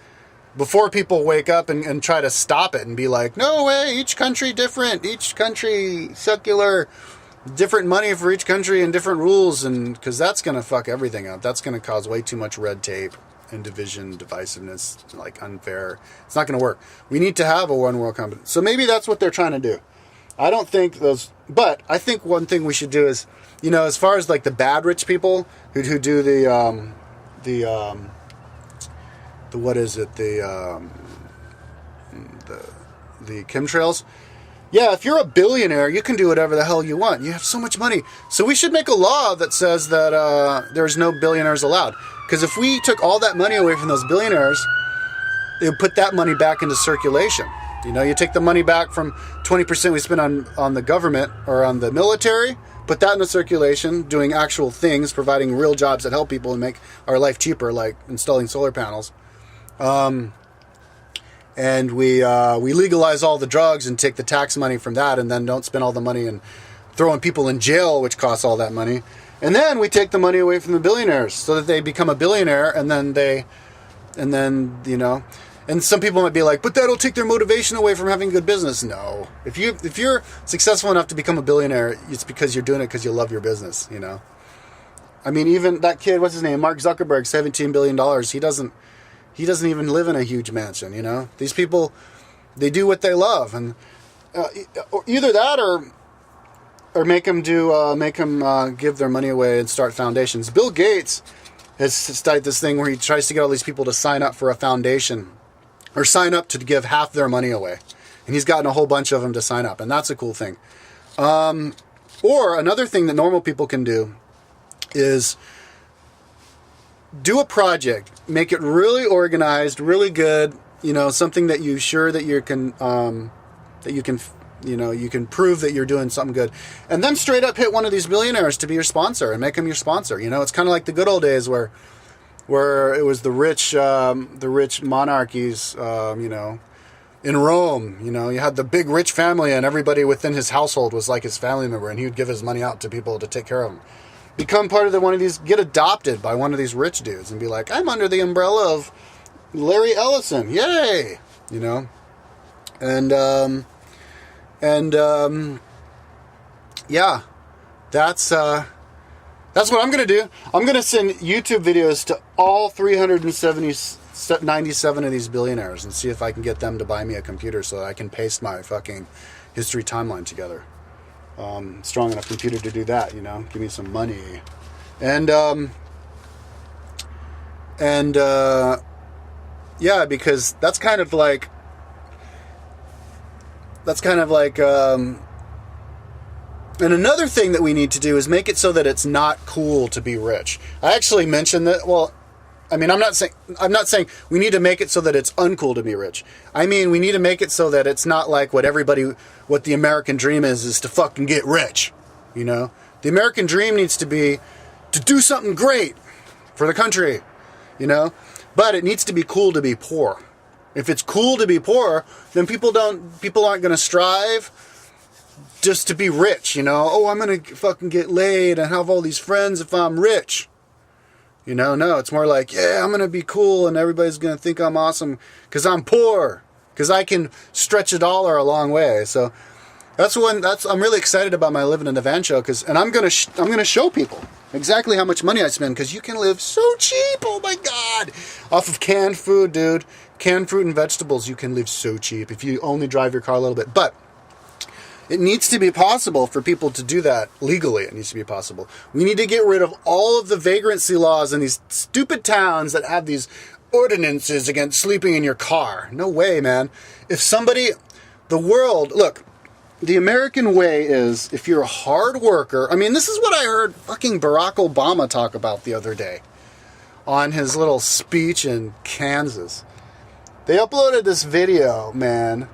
before people wake up and try to stop it and be like, no way, each country different, each country secular, different money for each country and different rules, and because that's going to fuck everything up. That's going to cause way too much red tape and division, divisiveness, like unfair. It's not going to work. We need to have a one world company. So maybe that's what they're trying to do. I don't think those, but I think one thing we should do is, you know, as far as like the bad rich people who do the what is it, the chemtrails. Yeah, if you're a billionaire, you can do whatever the hell you want. You have so much money. So we should make a law that says that there's no billionaires allowed. Because if we took all that money away from those billionaires, they would put that money back into circulation. You know, you take the money back from 20% we spend on the government or on the military, put that into circulation, doing actual things, providing real jobs that help people and make our life cheaper, like installing solar panels. And we legalize all the drugs and take the tax money from that, and then don't spend all the money and throwing people in jail, which costs all that money. And then we take the money away from the billionaires so that they become a billionaire, and then you know, and some people might be like, but that'll take their motivation away from having good business. No, if you're successful enough to become a billionaire, it's because you're doing it because you love your business. You know, I mean, even that kid, what's his name, Mark Zuckerberg, $17 billion. He doesn't even live in a huge mansion, you know? These people, they do what they love. And either that or make them give their money away and start foundations. Bill Gates has started this thing where he tries to get all these people to sign up for a foundation or sign up to give half their money away. And he's gotten a whole bunch of them to sign up. And that's a cool thing. Or another thing that normal people can do is do a project, make it really organized, really good, you know, something that you can prove that you're doing something good, and then straight up hit one of these billionaires to be your sponsor and make them your sponsor. You know, it's kind of like the good old days where it was the rich monarchies, you know, in Rome. You know, you had the big rich family, and everybody within his household was like his family member, and he would give his money out to people to take care of them. Become part of one of these, get adopted by one of these rich dudes and be like, I'm under the umbrella of Larry Ellison. Yay! You know? And yeah, that's what I'm going to do. I'm going to send YouTube videos to all 397 of these billionaires and see if I can get them to buy me a computer so that I can paste my fucking history timeline together. Strong enough computer to do that, you know, give me some money. Yeah, because that's kind of like, and another thing that we need to do is make it so that it's not cool to be rich. I actually mentioned that, well, I mean, I'm not saying we need to make it so that it's uncool to be rich. I mean, we need to make it so that it's not like what the American dream is to fucking get rich. You know, the American dream needs to be to do something great for the country, you know, but it needs to be cool to be poor. If it's cool to be poor, then people aren't going to strive just to be rich, you know. Oh, I'm going to fucking get laid and have all these friends if I'm rich. You know, no, it's more like, yeah, I'm going to be cool and everybody's going to think I'm awesome because I'm poor, because I can stretch a dollar a long way. So I'm really excited about my living in the van show, and I'm going to show people exactly how much money I spend, because you can live so cheap. Oh my God. Off of canned food, dude. Canned fruit and vegetables, you can live so cheap if you only drive your car a little bit. But it needs to be possible for people to do that legally. It needs to be possible. We need to get rid of all of the vagrancy laws in these stupid towns that have these ordinances against sleeping in your car. No way, man. Look, the American way is, if you're a hard worker, I mean, this is what I heard fucking Barack Obama talk about the other day on his little speech in Kansas. They uploaded this video, man.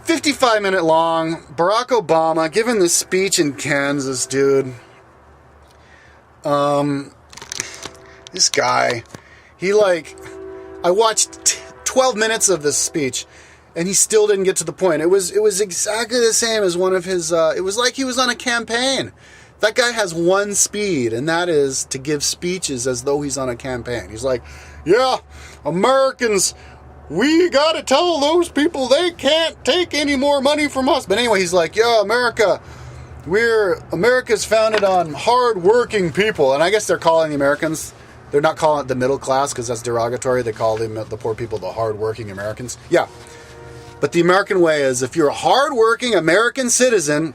55-minute long, Barack Obama giving this speech in Kansas, dude. This guy, I watched 12 minutes of this speech, and he still didn't get to the point. It was exactly the same as one of his, it was like he was on a campaign. That guy has one speed, and that is to give speeches as though he's on a campaign. He's like, yeah, Americans, we gotta tell those people they can't take any more money from us. But anyway, he's like, yeah, America's founded on hard-working people. And I guess they're calling the Americans, they're not calling it the middle class because that's derogatory. They call the poor people the hard-working Americans. Yeah. But the American way is, if you're a hardworking American citizen,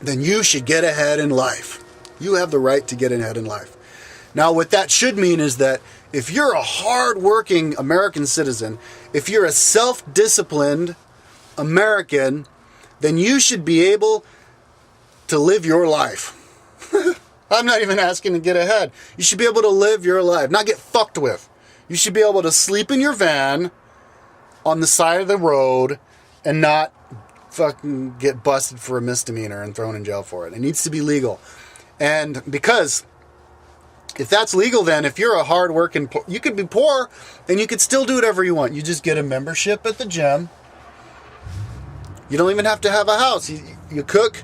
then you should get ahead in life. You have the right to get ahead in life. Now, what that should mean is that if you're a hardworking American citizen, if you're a self-disciplined American, then you should be able to live your life. I'm not even asking to get ahead. You should be able to live your life, not get fucked with. You should be able to sleep in your van on the side of the road and not fucking get busted for a misdemeanor and thrown in jail for it. It needs to be legal. And because if that's legal, then if you're a hard-working, you could be poor and you could still do whatever you want. You just get a membership at the gym. You don't even have to have a house. You cook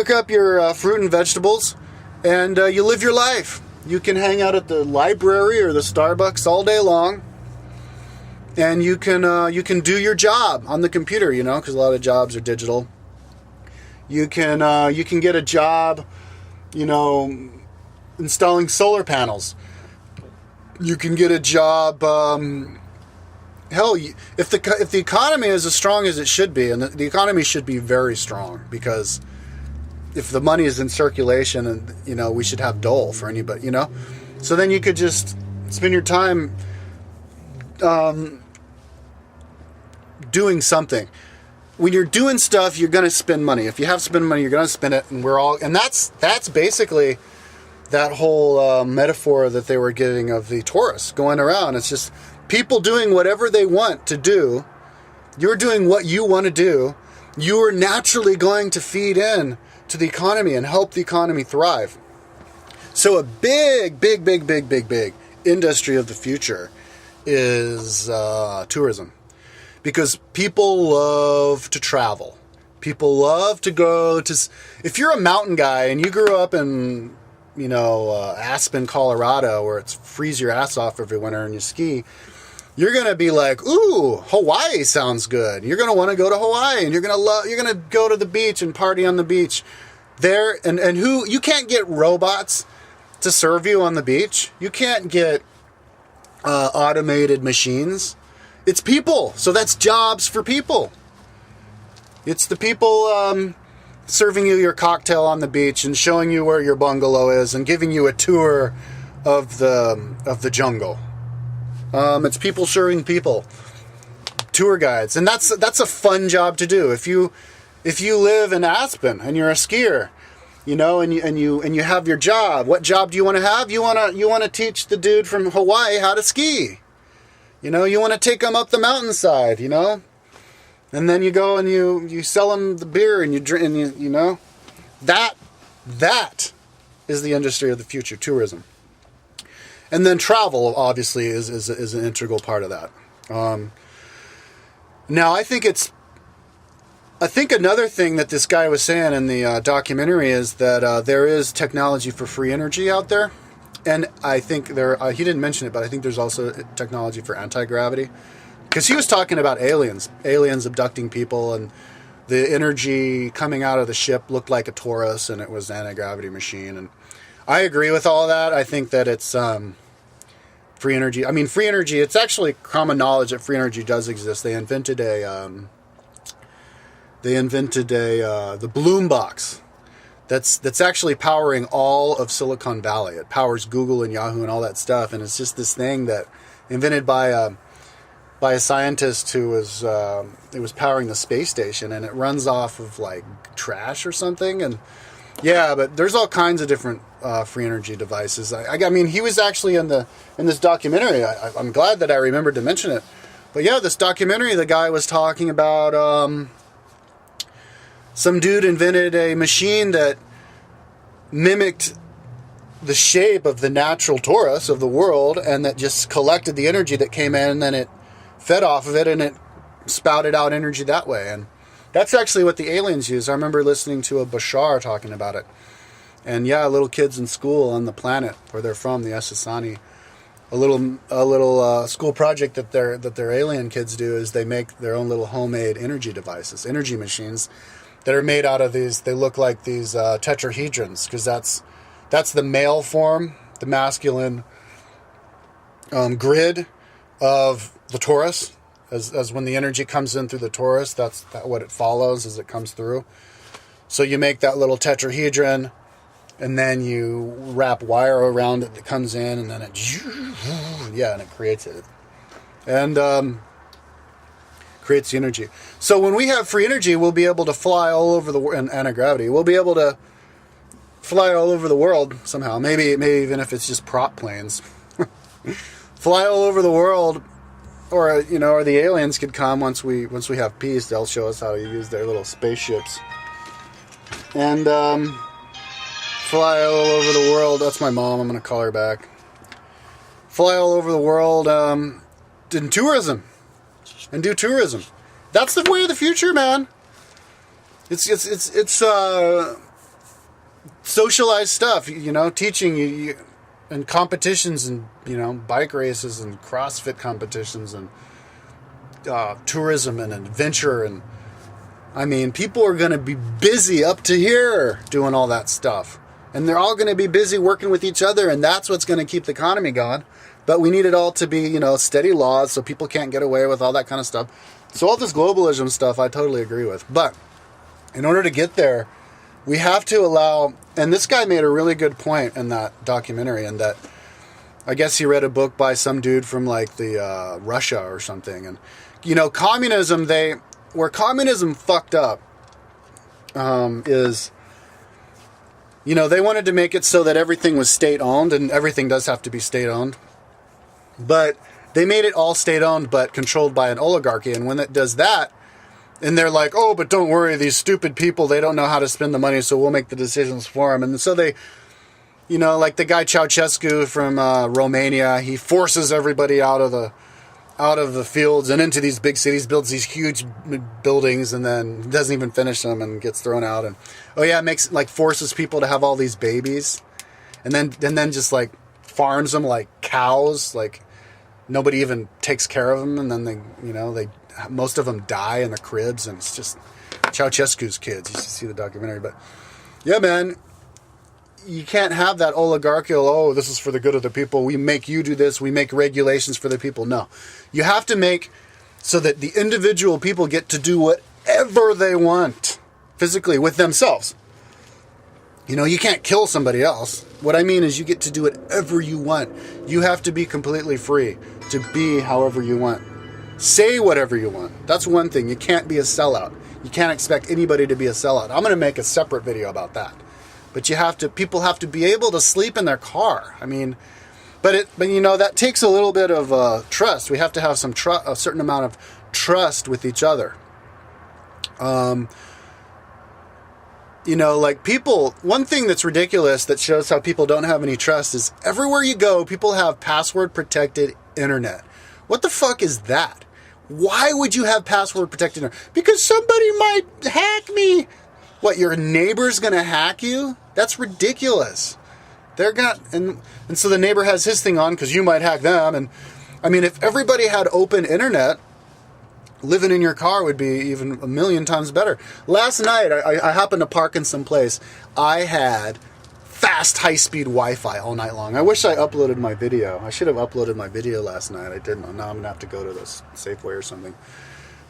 up your fruit and vegetables, and you live your life. You can hang out at the library or the Starbucks all day long, and you can do your job on the computer, because a lot of jobs are digital. You can get a job, installing solar panels. You can get a job. If the economy is as strong as it should be, and the economy should be very strong, because if the money is in circulation, and we should have dole for anybody, so then you could just spend your time doing something. When you're doing stuff, you're going to spend money. If you have to spend money, you're going to spend it, and that's basically that whole metaphor that they were giving of the tourists going around. It's just people doing whatever they want to do. You're doing what you want to do. You are naturally going to feed in to the economy and help the economy thrive. So a big industry of the future is tourism. Because people love to travel. People love to go to... If you're a mountain guy and you grew up in, Aspen, Colorado, where it's freeze your ass off every winter and you ski, you're going to be like, ooh, Hawaii sounds good. You're going to want to go to Hawaii, and you're going to go to the beach and party on the beach. There, and you can't get robots to serve you on the beach. You can't get automated machines. It's people. So that's jobs for people. It's the people serving you your cocktail on the beach and showing you where your bungalow is and giving you a tour of the jungle. It's people serving people. Tour guides. And that's a fun job to do. If you live in Aspen and you're a skier, and you have your job, what job do you want to have? You want to teach the dude from Hawaii how to ski. You want to take him up the mountainside, and then you go and you sell him the beer and you drink, and that is the industry of the future, tourism. And then travel, obviously, is an integral part of that. Now, I think another thing that this guy was saying in the documentary is that there is technology for free energy out there. And I think he didn't mention it, but I think there's also technology for anti-gravity. Because he was talking about aliens abducting people, and the energy coming out of the ship looked like a torus, and it was an anti-gravity machine. And I agree with all that. I think that it's free energy. I mean, free energy, it's actually common knowledge that free energy does exist. They invented the Bloom box. That's actually powering all of Silicon Valley. It powers Google and Yahoo and all that stuff, and it's just this thing that invented by a scientist who was it was powering the space station, and it runs off of like trash or something. And yeah, but there's all kinds of different free energy devices. I mean, he was actually in this documentary. I'm glad that I remembered to mention it. But yeah, this documentary, the guy was talking about. Some dude invented a machine that mimicked the shape of the natural torus of the world, and that just collected the energy that came in, and then it fed off of it, and it spouted out energy that way. And that's actually what the aliens use. I remember listening to a Bashar talking about it. And yeah, little kids in school on the planet where they're from, the Essassani, a little school project that their alien kids do is they make their own little homemade energy devices, energy machines, that are made out of these. They look like these tetrahedrons, because that's the male form, the masculine grid of the torus, as when the energy comes in through the torus, that's what it follows as it comes through. So you make that little tetrahedron, and then you wrap wire around it that comes in, and then and it creates it. And creates the energy. So when we have free energy, we'll be able to fly all over the world, and anti-gravity. We'll be able to fly all over the world somehow. Maybe even if it's just prop planes. Fly all over the world, or the aliens could come once we have peace. They'll show us how to use their little spaceships. And fly all over the world. That's my mom. I'm going to call her back. Fly all over the world in tourism. And do tourism. That's the way of the future, man. It's socialized stuff, teaching you and competitions and, bike races and CrossFit competitions and tourism and adventure. And I mean, people are going to be busy up to here doing all that stuff. And they're all going to be busy working with each other, and that's what's going to keep the economy going. But we need it all to be, steady laws so people can't get away with all that kind of stuff. So all this globalism stuff, I totally agree with. But in order to get there, we have to allow, and this guy made a really good point in that documentary, and that I guess he read a book by some dude from like the Russia or something. And, communism, where communism fucked up is, they wanted to make it so that everything was state-owned, and everything does have to be state-owned. But they made it all state-owned but controlled by an oligarchy. And when it does that, and they're like, oh, but don't worry, these stupid people, they don't know how to spend the money, so we'll make the decisions for them. And so they, like the guy Ceausescu from Romania, he forces everybody out of the fields and into these big cities, builds these huge buildings, and then doesn't even finish them and gets thrown out. And forces people to have all these babies, and then just like farms them like cows, like nobody even takes care of them, and then they most of them die in the cribs, and it's just Ceausescu's kids. You should see the documentary. But yeah, man, you can't have that oligarchical, oh, this is for the good of the people, we make you do this, we make regulations for the people. No. You have to make so that the individual people get to do whatever they want physically with themselves. You can't kill somebody else. What I mean is you get to do whatever you want. You have to be completely free to be however you want. Say whatever you want. That's one thing. You can't be a sellout. You can't expect anybody to be a sellout. I'm going to make a separate video about that. But people have to be able to sleep in their car. I mean, but that takes a little bit of trust. We have to have a certain amount of trust with each other. Like people, one thing that's ridiculous that shows how people don't have any trust is everywhere you go, people have password protected internet. What the fuck is that? Why would you have password protected internet? Because somebody might hack me. What, your neighbor's gonna hack you? That's ridiculous. They're gonna, and so the neighbor has his thing on because you might hack them. And I mean, if everybody had open internet, living in your car would be even a million times better. Last night, I happened to park in some place. I had fast, high-speed Wi-Fi all night long. I wish I uploaded my video. I should have uploaded my video last night. I didn't. Now I'm going to have to go to this Safeway or something.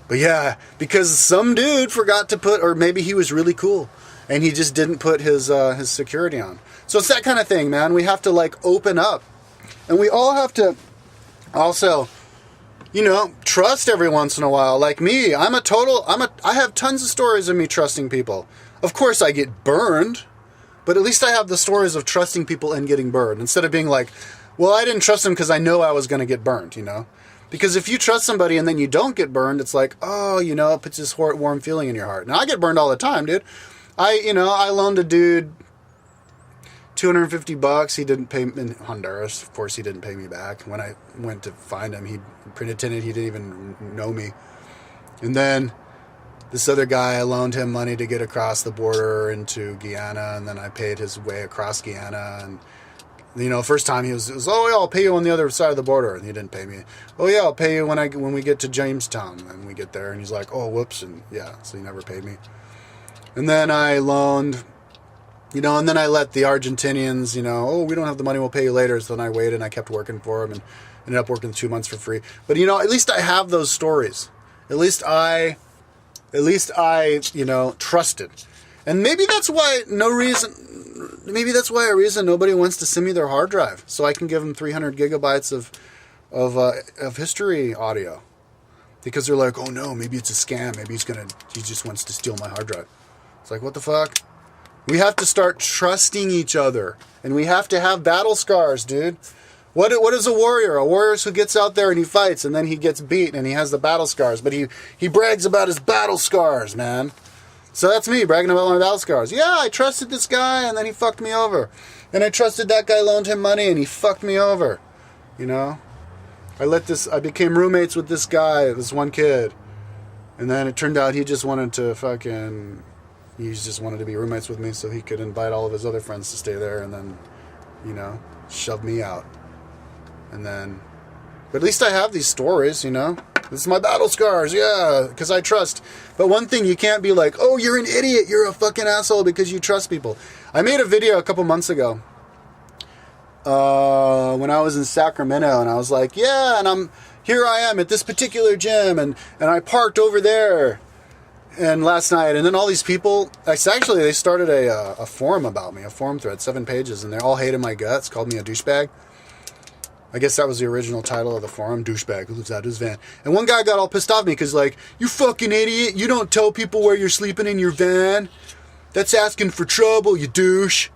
But yeah, because some dude forgot to put, or maybe he was really cool, and he just didn't put his security on. So it's that kind of thing, man. We have to, open up. And we all have to also, trust every once in a while. Like me, I have tons of stories of me trusting people. Of course, I get burned, but at least I have the stories of trusting people and getting burned. Instead of being like, well, I didn't trust them because I know I was going to get burned, Because if you trust somebody and then you don't get burned, it's like, oh, it puts this warm feeling in your heart. Now, I get burned all the time, dude. I loaned a dude $250. He didn't pay in Honduras. Of course, he didn't pay me back. When I went to find him, he pretended he didn't even know me. And then this other guy, I loaned him money to get across the border into Guyana, and then I paid his way across Guyana. And first time he was, oh yeah, I'll pay you on the other side of the border, and he didn't pay me. Oh yeah, I'll pay you when we get to Jamestown, and we get there, and he's like, oh whoops, and yeah, so he never paid me. And then I loaned You know, and then I let the Argentinians, you know, oh, we don't have the money, we'll pay you later. So then I waited and I kept working for them and ended up working 2 months for free. But, you know, at least I have those stories. At least I, you know, trusted. And maybe that's why a reason nobody wants to send me their hard drive. So I can give them 300 gigabytes of history audio. Because they're like, oh no, maybe it's a scam. Maybe he just wants to steal my hard drive. It's like, what the fuck? We have to start trusting each other. And we have to have battle scars, dude. What is a warrior? A warrior is who gets out there and he fights and then he gets beat and he has the battle scars. But he brags about his battle scars, man. So that's me, bragging about my battle scars. Yeah, I trusted this guy and then he fucked me over. And I trusted that guy, loaned him money and he fucked me over. You know? I became roommates with this guy, this one kid. And then it turned out he just wanted to be roommates with me so he could invite all of his other friends to stay there and then, you know, shove me out. And then, but at least I have these stories, you know. This is my battle scars, yeah, because I trust. But one thing, you can't be like, oh, you're an idiot, you're a fucking asshole because you trust people. I made a video a couple months ago when I was in Sacramento, and I was like, yeah, and here I am at this particular gym, and I parked over there. And last night, and then all these people, they started a forum about me, a forum thread, 7 pages, and they all hated my guts, called me a douchebag. I guess that was the original title of the forum, douchebag who lives out of his van. And one guy got all pissed off at me because, like, you fucking idiot, you don't tell people where you're sleeping in your van. That's asking for trouble, you douche.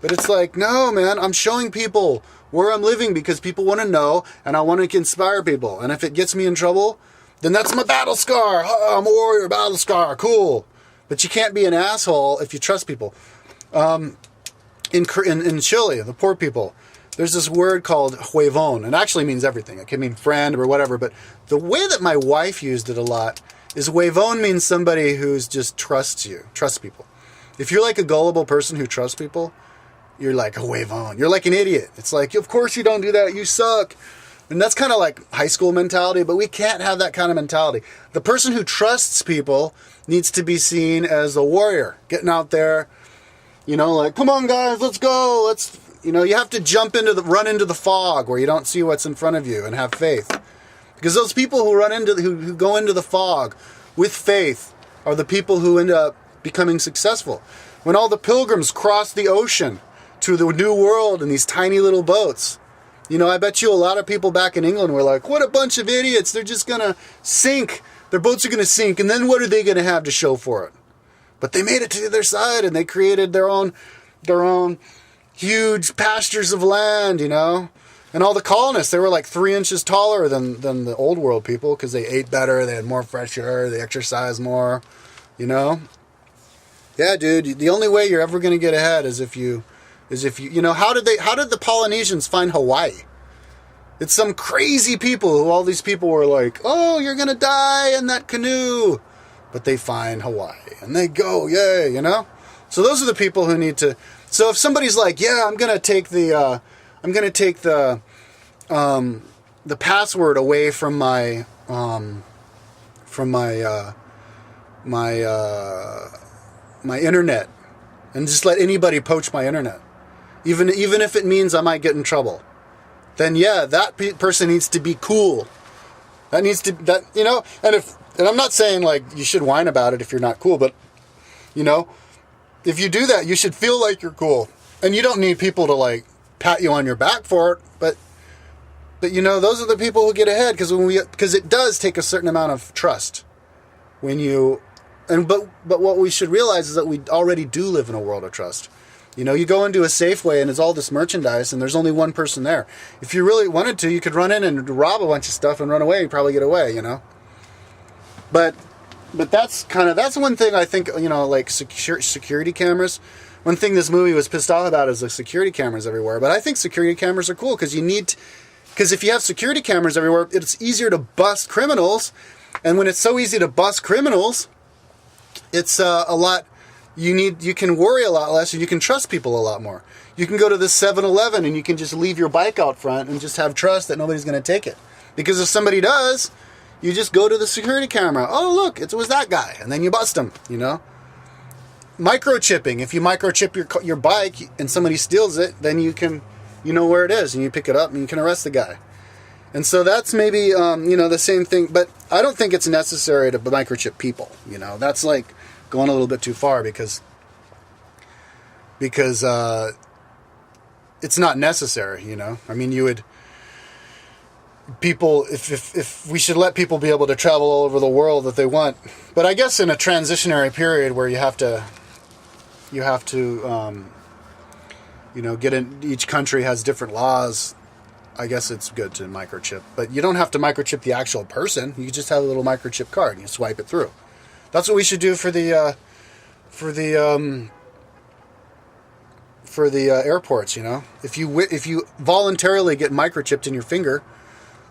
But it's like, no, man, I'm showing people where I'm living because people want to know, and I want to inspire people. And if it gets me in trouble, then that's my battle scar. Oh, I'm a warrior, battle scar, cool. But you can't be an asshole if you trust people. In Chile, the poor people, there's this word called huevón. It actually means everything. It can mean friend or whatever. But the way that my wife used it a lot is huevón means somebody who's just trusts people. If you're like a gullible person who trusts people, you're like a huevón. You're like an idiot. It's like, of course you don't do that. You suck. And that's kind of like high school mentality, but we can't have that kind of mentality. The person who trusts people needs to be seen as a warrior, getting out there, you know, like, come on guys, let's go. You have to run into the fog where you don't see what's in front of you and have faith. Because those people who go into the fog with faith are the people who end up becoming successful. When all the pilgrims crossed the ocean to the New World in these tiny little boats, you know, I bet you a lot of people back in England were like, what a bunch of idiots. They're just going to sink. Their boats are going to sink. And then what are they going to have to show for it? But they made it to the other side and they created their own huge pastures of land, you know. And all the colonists, they were like 3 inches taller than the old world people because they ate better. They had more fresh air. They exercised more, you know. Yeah, dude, the only way you're ever going to get ahead is if you, how did the Polynesians find Hawaii? It's some crazy people who all these people were like, oh, you're going to die in that canoe. But they find Hawaii and they go, yay, you know? So those are the people who need to, so if somebody's like, yeah, I'm going to take the password away from my internet and just let anybody poach my internet, even if it means I might get in trouble, then yeah, that person needs to be cool. And I'm not saying like you should whine about it if you're not cool, but you know, if you do that, you should feel like you're cool. And you don't need people to like pat you on your back for it, but you know, those are the people who get ahead because it does take a certain amount of trust but what we should realize is that we already do live in a world of trust. You know, you go into a Safeway and it's all this merchandise and there's only one person there. If you really wanted to, you could run in and rob a bunch of stuff and run away. You'd probably get away, you know. But that's one thing I think, you know, like security cameras. One thing this movie was pissed off about is the security cameras everywhere. But I think security cameras are cool because if you have security cameras everywhere, it's easier to bust criminals. And when it's so easy to bust criminals, it's you can worry a lot less and you can trust people a lot more. You can go to the 7-Eleven and you can just leave your bike out front and just have trust that nobody's going to take it. Because if somebody does, you just go to the security camera. Oh, look, it was that guy. And then you bust him, you know. Microchipping. If you microchip your bike and somebody steals it, then you know where it is, and you pick it up and you can arrest the guy. And so that's maybe, the same thing. But I don't think it's necessary to microchip people. That's like going a little bit too far because it's not necessary. I mean, people, if we should let people be able to travel all over the world that they want. But I guess in a transitionary period where you have to get in, each country has different laws. I guess it's good to microchip, but you don't have to microchip the actual person. You just have a little microchip card and you swipe it through. That's what we should do for the airports. If you voluntarily get microchipped in your finger,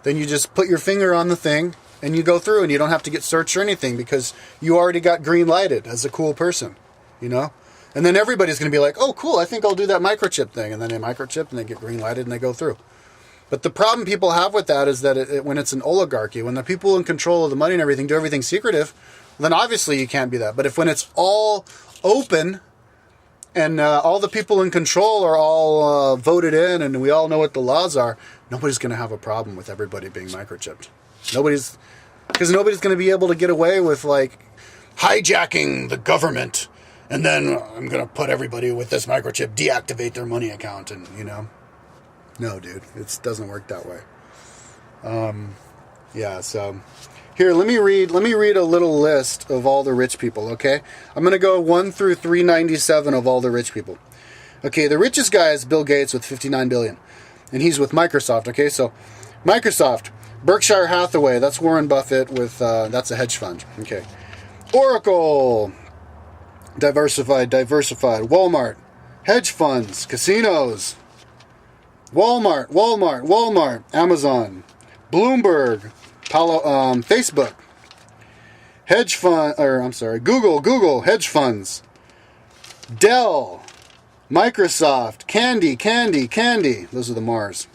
then you just put your finger on the thing and you go through, and you don't have to get searched or anything because you already got green lighted as a cool person. And then everybody's going to be like, oh, cool, I think I'll do that microchip thing. And then they microchip and they get green lighted and they go through. But the problem people have with that is that when it's an oligarchy, when the people in control of the money and everything do everything secretive, then obviously you can't be that. But when it's all open and all the people in control are all voted in and we all know what the laws are, nobody's going to have a problem with everybody being microchipped. Because nobody's going to be able to get away with like hijacking the government and then I'm going to put everybody with this microchip, deactivate their money account and, No, dude, it doesn't work that way. So here, let me read a little list of all the rich people, okay? I'm going to go 1 through 397 of all the rich people. Okay, the richest guy is Bill Gates with $59 billion, and he's with Microsoft, okay? So Microsoft, Berkshire Hathaway, that's Warren Buffett with, that's a hedge fund, okay? Oracle, diversified, Walmart, hedge funds, casinos, Walmart, Amazon, Bloomberg, Facebook, Google, hedge funds, Dell, Microsoft, Candy. Those are the Mars.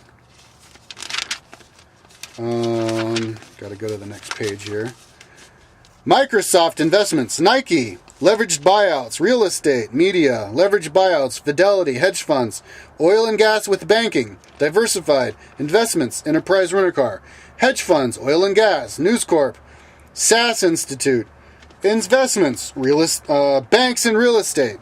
Got to go to the next page here. Microsoft investments, Nike, leveraged buyouts, real estate, media, leveraged buyouts, Fidelity, hedge funds, oil and gas with banking, diversified, investments, Enterprise Rent-A-Car, hedge funds, oil and gas, News Corp, SAS Institute, investments, banks and real estate,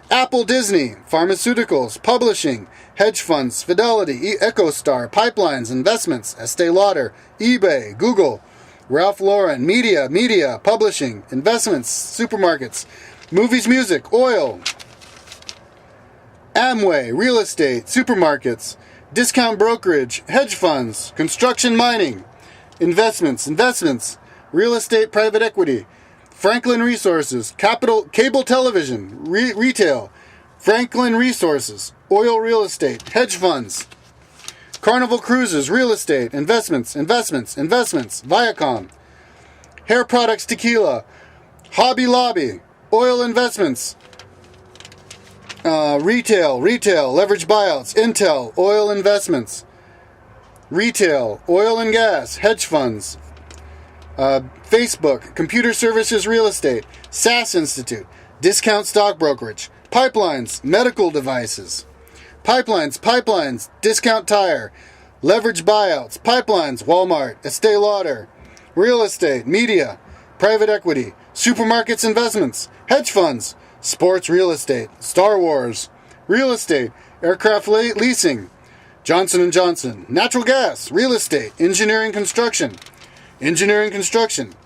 Apple, Disney, pharmaceuticals, publishing, hedge funds, Fidelity, EchoStar, pipelines, investments, Estee Lauder, eBay, Google, Ralph Lauren, media, publishing, investments, supermarkets, movies, music, oil, Amway, real estate, supermarkets, discount brokerage, hedge funds, construction, mining, investments, real estate, private equity, Franklin Resources, cable television, retail, Franklin Resources, oil, real estate, hedge funds, Carnival Cruises, real estate, investments, Viacom, hair products, tequila, Hobby Lobby, oil investments, retail, leverage buyouts, Intel, oil investments, retail, oil and gas, hedge funds, Facebook, computer services, real estate, SAS Institute, discount stock brokerage, pipelines, medical devices, pipelines, discount tire, leverage buyouts, pipelines, Walmart, Estee Lauder, real estate, media, private equity, supermarkets, investments, hedge funds, sports, real estate, Star Wars, real estate, aircraft leasing, Johnson & Johnson, natural gas, real estate, engineering construction,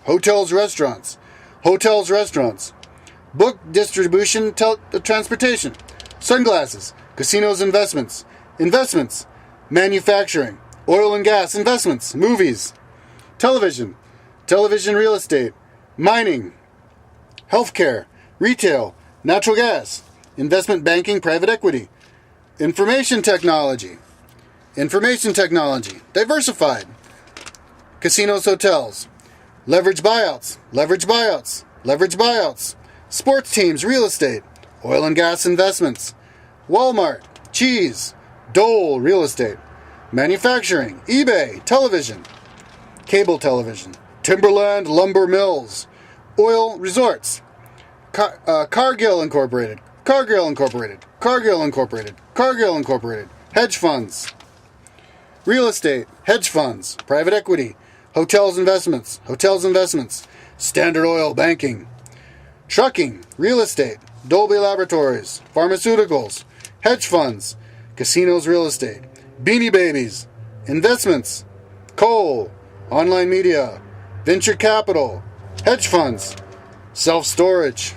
hotels, restaurants, book distribution, transportation, sunglasses, casinos, investments, manufacturing, oil and gas, investments, movies, television, real estate, mining, healthcare, retail, natural gas, investment banking, private equity, information technology, diversified, casinos, hotels, leverage buyouts, sports teams, real estate, oil and gas investments, Walmart, cheese, Dole, real estate, manufacturing, eBay, television, cable television, timberland, lumber mills, oil, resorts, Cargill Incorporated, Cargill Incorporated, Cargill Incorporated, Cargill Incorporated, hedge funds, real estate, hedge funds, private equity, hotels investments, Standard Oil banking, trucking, real estate, Dolby Laboratories, pharmaceuticals, hedge funds, casinos, real estate, Beanie Babies, investments, coal, online media, venture capital, hedge funds, self-storage.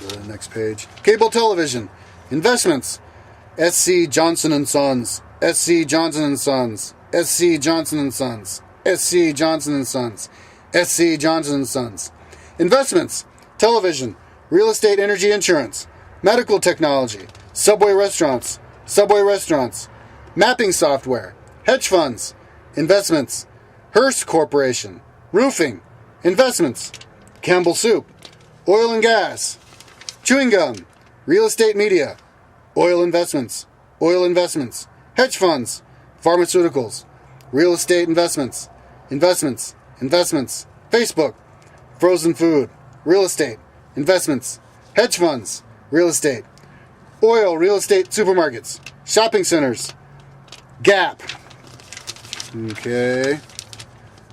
Go to the next page. Cable television, investments, SC Johnson & Sons, SC Johnson & Sons, SC Johnson & Sons, SC Johnson & Sons, SC Johnson & Sons. Investments, television, real estate, energy, insurance, medical technology, Subway restaurants, mapping software, hedge funds, investments, Hearst Corporation, roofing, investments, Campbell Soup, oil and gas, chewing gum, real estate media, oil investments, hedge funds, pharmaceuticals, real estate investments, Facebook, frozen food, real estate, investments, hedge funds, real estate, oil, real estate, supermarkets, shopping centers, Gap, okay,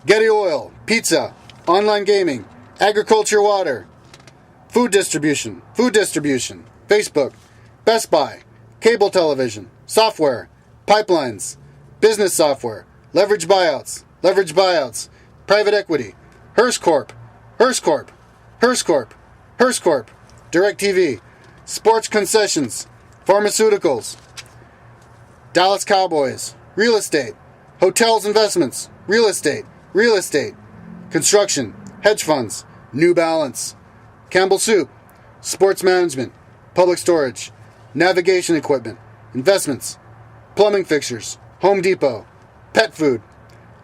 Getty Oil, pizza, online gaming, agriculture, water, food distribution, Facebook, Best Buy, cable television, software, pipelines, business software, leverage buyouts, private equity, Hearst Corp, DirecTV, sports concessions, pharmaceuticals, Dallas Cowboys, real estate, hotels investments, real estate, construction, hedge funds, New Balance, Campbell Soup, sports management, public storage, navigation equipment, investments, plumbing fixtures, Home Depot, pet food,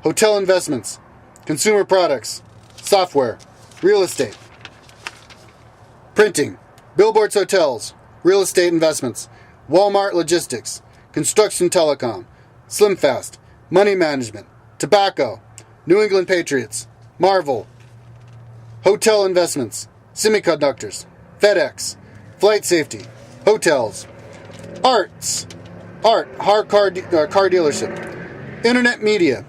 hotel investments, consumer products, software, real estate, printing, billboards, hotels, real estate investments, Walmart logistics, construction, telecom, SlimFast, money management, tobacco, New England Patriots, Marvel, hotel investments, semiconductors, FedEx, flight safety, hotels, art, car dealership, internet media,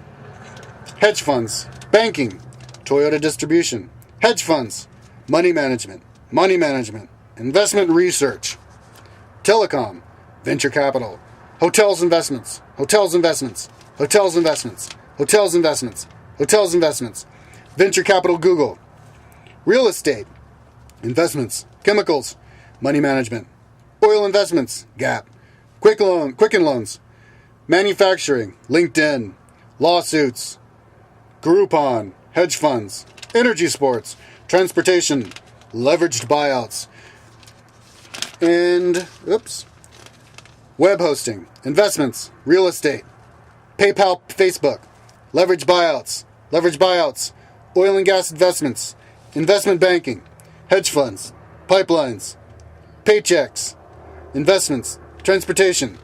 hedge funds, banking, Toyota distribution, hedge funds, money management, investment research, telecom, venture capital, hotels investments, venture capital Google, real estate, investments, chemicals, money management, oil investments, Gap, Quicken Loans, manufacturing, LinkedIn, lawsuits, Groupon, hedge funds, energy sports, transportation, leveraged buyouts, and, web hosting, investments, real estate, PayPal, Facebook, leveraged buyouts, oil and gas investments, investment banking, hedge funds, pipelines, paychecks, investments, transportation,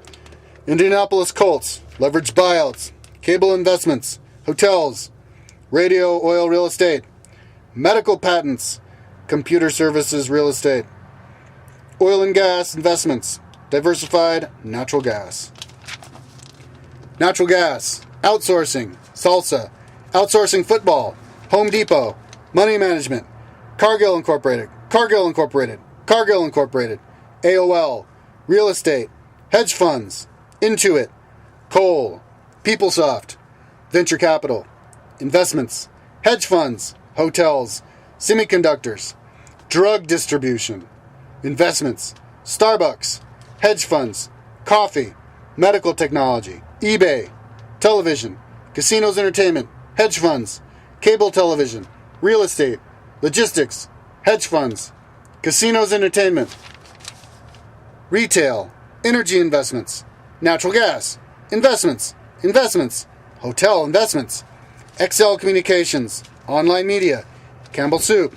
Indianapolis Colts, leveraged buyouts, cable investments, hotels, radio, oil, real estate, medical patents, computer services, real estate, oil and gas investments, diversified natural gas. Natural gas, outsourcing, salsa, outsourcing football, Home Depot, money management, Cargill Incorporated, AOL, real estate, hedge funds, Intuit, coal, PeopleSoft, venture capital, investments, hedge funds, hotels, semiconductors, drug distribution, investments, Starbucks, hedge funds, coffee, medical technology, eBay, television, casinos, entertainment, hedge funds, cable television, real estate, logistics, hedge funds, casinos, entertainment, retail, energy investments, natural gas, investments, hotel investments, XL Communications, online media, Campbell Soup,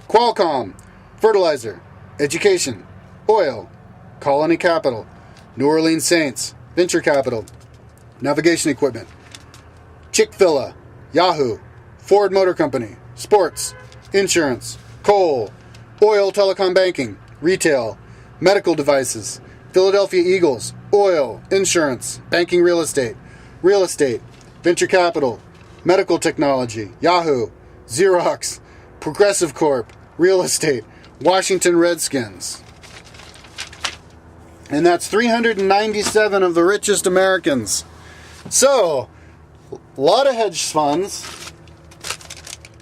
Qualcomm, fertilizer, education, oil, Colony Capital, New Orleans Saints, venture capital, navigation equipment, Chick-fil-A, Yahoo, Ford Motor Company, sports, insurance, coal, oil, telecom, banking, retail, medical devices, Philadelphia Eagles, oil, insurance, banking, real estate, venture capital, medical technology, Yahoo, Xerox, Progressive Corp, real estate, Washington Redskins. And that's 397 of the richest Americans. So, a lot of hedge funds,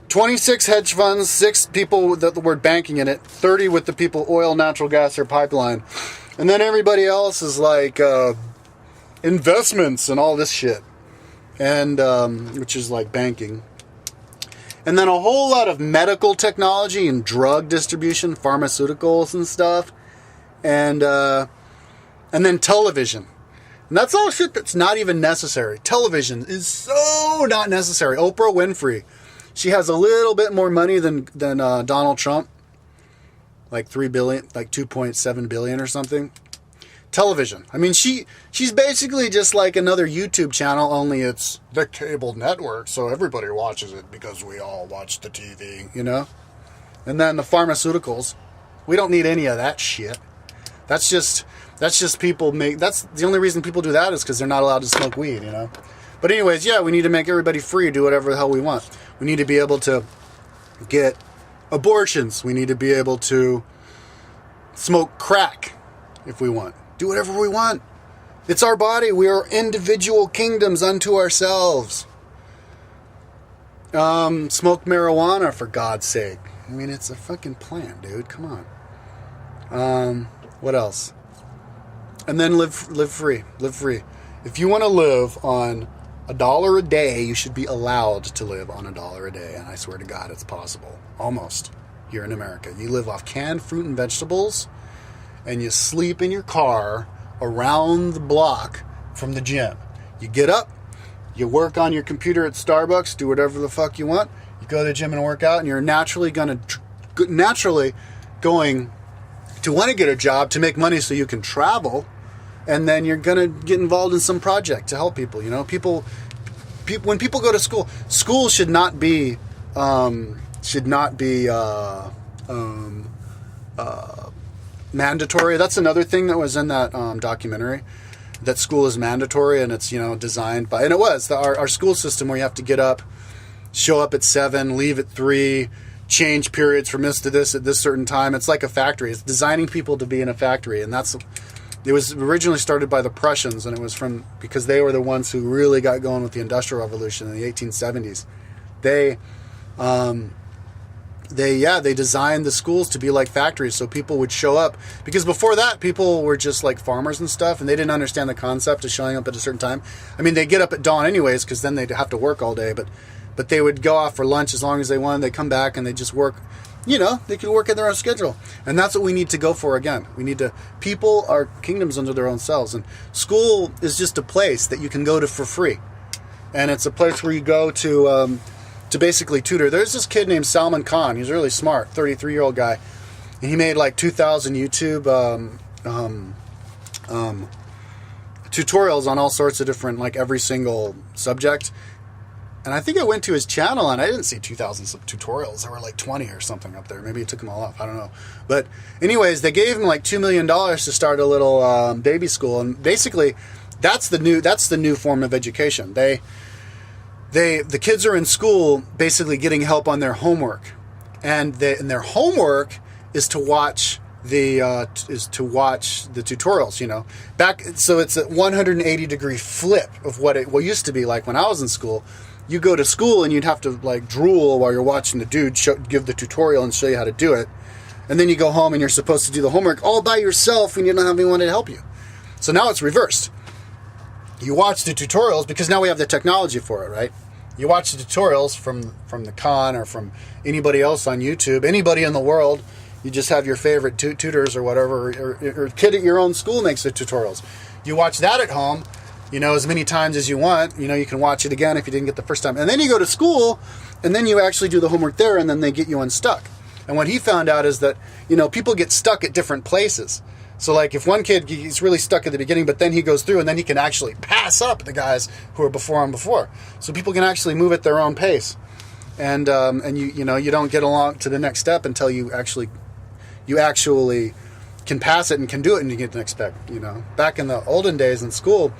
26 hedge funds, 6 people with the word banking in it, 30 with the people oil, natural gas, or pipeline. And then everybody else is like investments and all this shit. And which is like banking. And then a whole lot of medical technology and drug distribution, pharmaceuticals and stuff. And then television. And that's all shit that's not even necessary. Television is so not necessary. Oprah Winfrey, she has a little bit more money than Donald Trump. Like 3 billion, like 2.7 billion or something. Television. I mean, she's basically just like another YouTube channel, only it's the cable network, so everybody watches it because we all watch the TV, you know? And then the pharmaceuticals. We don't need any of that shit. That's just people that's the only reason people do that is because they're not allowed to smoke weed, you know? But anyways, yeah, we need to make everybody free to do whatever the hell we want. We need to be able to get abortions. We need to be able to smoke crack if we want. Do whatever we want. It's our body. We are individual kingdoms unto ourselves. Smoke marijuana, for God's sake. I mean, it's a fucking plant, dude. Come on. What else? And then live free. Live free. If you want to live on $1 a day, you should be allowed to live on $1 a day. And I swear to God, it's possible. Almost. Here in America. You live off canned fruit and vegetables, and you sleep in your car around the block from the gym. You get up, you work on your computer at Starbucks, do whatever the fuck you want. You go to the gym and work out, and you're naturally going to want to get a job to make money so you can travel. And then you're going to get involved in some project to help people. You know, people when people go to school should not be mandatory. That's another thing that was in that documentary. That school is mandatory, and it's, you know, designed by, and it was our school system where you have to get up, show up at 7, leave at 3, change periods from this to this at this certain time. It's like a factory. It's designing people to be in a factory, and it was originally started by the Prussians, and it was because they were the ones who really got going with the Industrial Revolution in the 1870s. They designed the schools to be like factories, so people would show up. Because before that, people were just like farmers and stuff, and they didn't understand the concept of showing up at a certain time. I mean, they get up at dawn anyways, because then they'd have to work all day. But they would go off for lunch as long as they wanted. They come back and they just work. You know, they could work in their own schedule. And that's what we need to go for again. People are kingdoms unto their own selves. And school is just a place that you can go to for free. And it's a place where you go to basically tutor. There's this kid named Salman Khan. He's really smart, 33-year-old guy. And he made like 2,000 YouTube tutorials on all sorts of different, like every single subject. And I think I went to his channel and I didn't see 2,000 tutorials. There were like 20 or something up there. Maybe he took them all off. I don't know. But anyways, they gave him like $2 million to start a little baby school. And basically, that's the new form of education. The kids are in school basically getting help on their homework. And their homework is to watch the tutorials, you know. So it's a 180-degree flip of what used to be like when I was in school. You go to school and you'd have to like drool while you're watching the dude give the tutorial and show you how to do it. And then you go home and you're supposed to do the homework all by yourself and you don't have anyone to help you. So now it's reversed. You watch the tutorials because now we have the technology for it, right? You watch the tutorials from the Khan or from anybody else on YouTube, anybody in the world. You just have your favorite tutors or whatever, or kid at your own school makes the tutorials. You watch that at home, you know, as many times as you want. You know, you can watch it again if you didn't get the first time. And then you go to school, and then you actually do the homework there, and then they get you unstuck. And what he found out is that, you know, people get stuck at different places. So, like, if one kid, he's really stuck at the beginning, but then he goes through, and then he can actually pass up the guys who are before him before. So people can actually move at their own pace. And you know, you don't get along to the next step until you actually you actually can pass it and can do it and you get to expect, back in the olden days in school,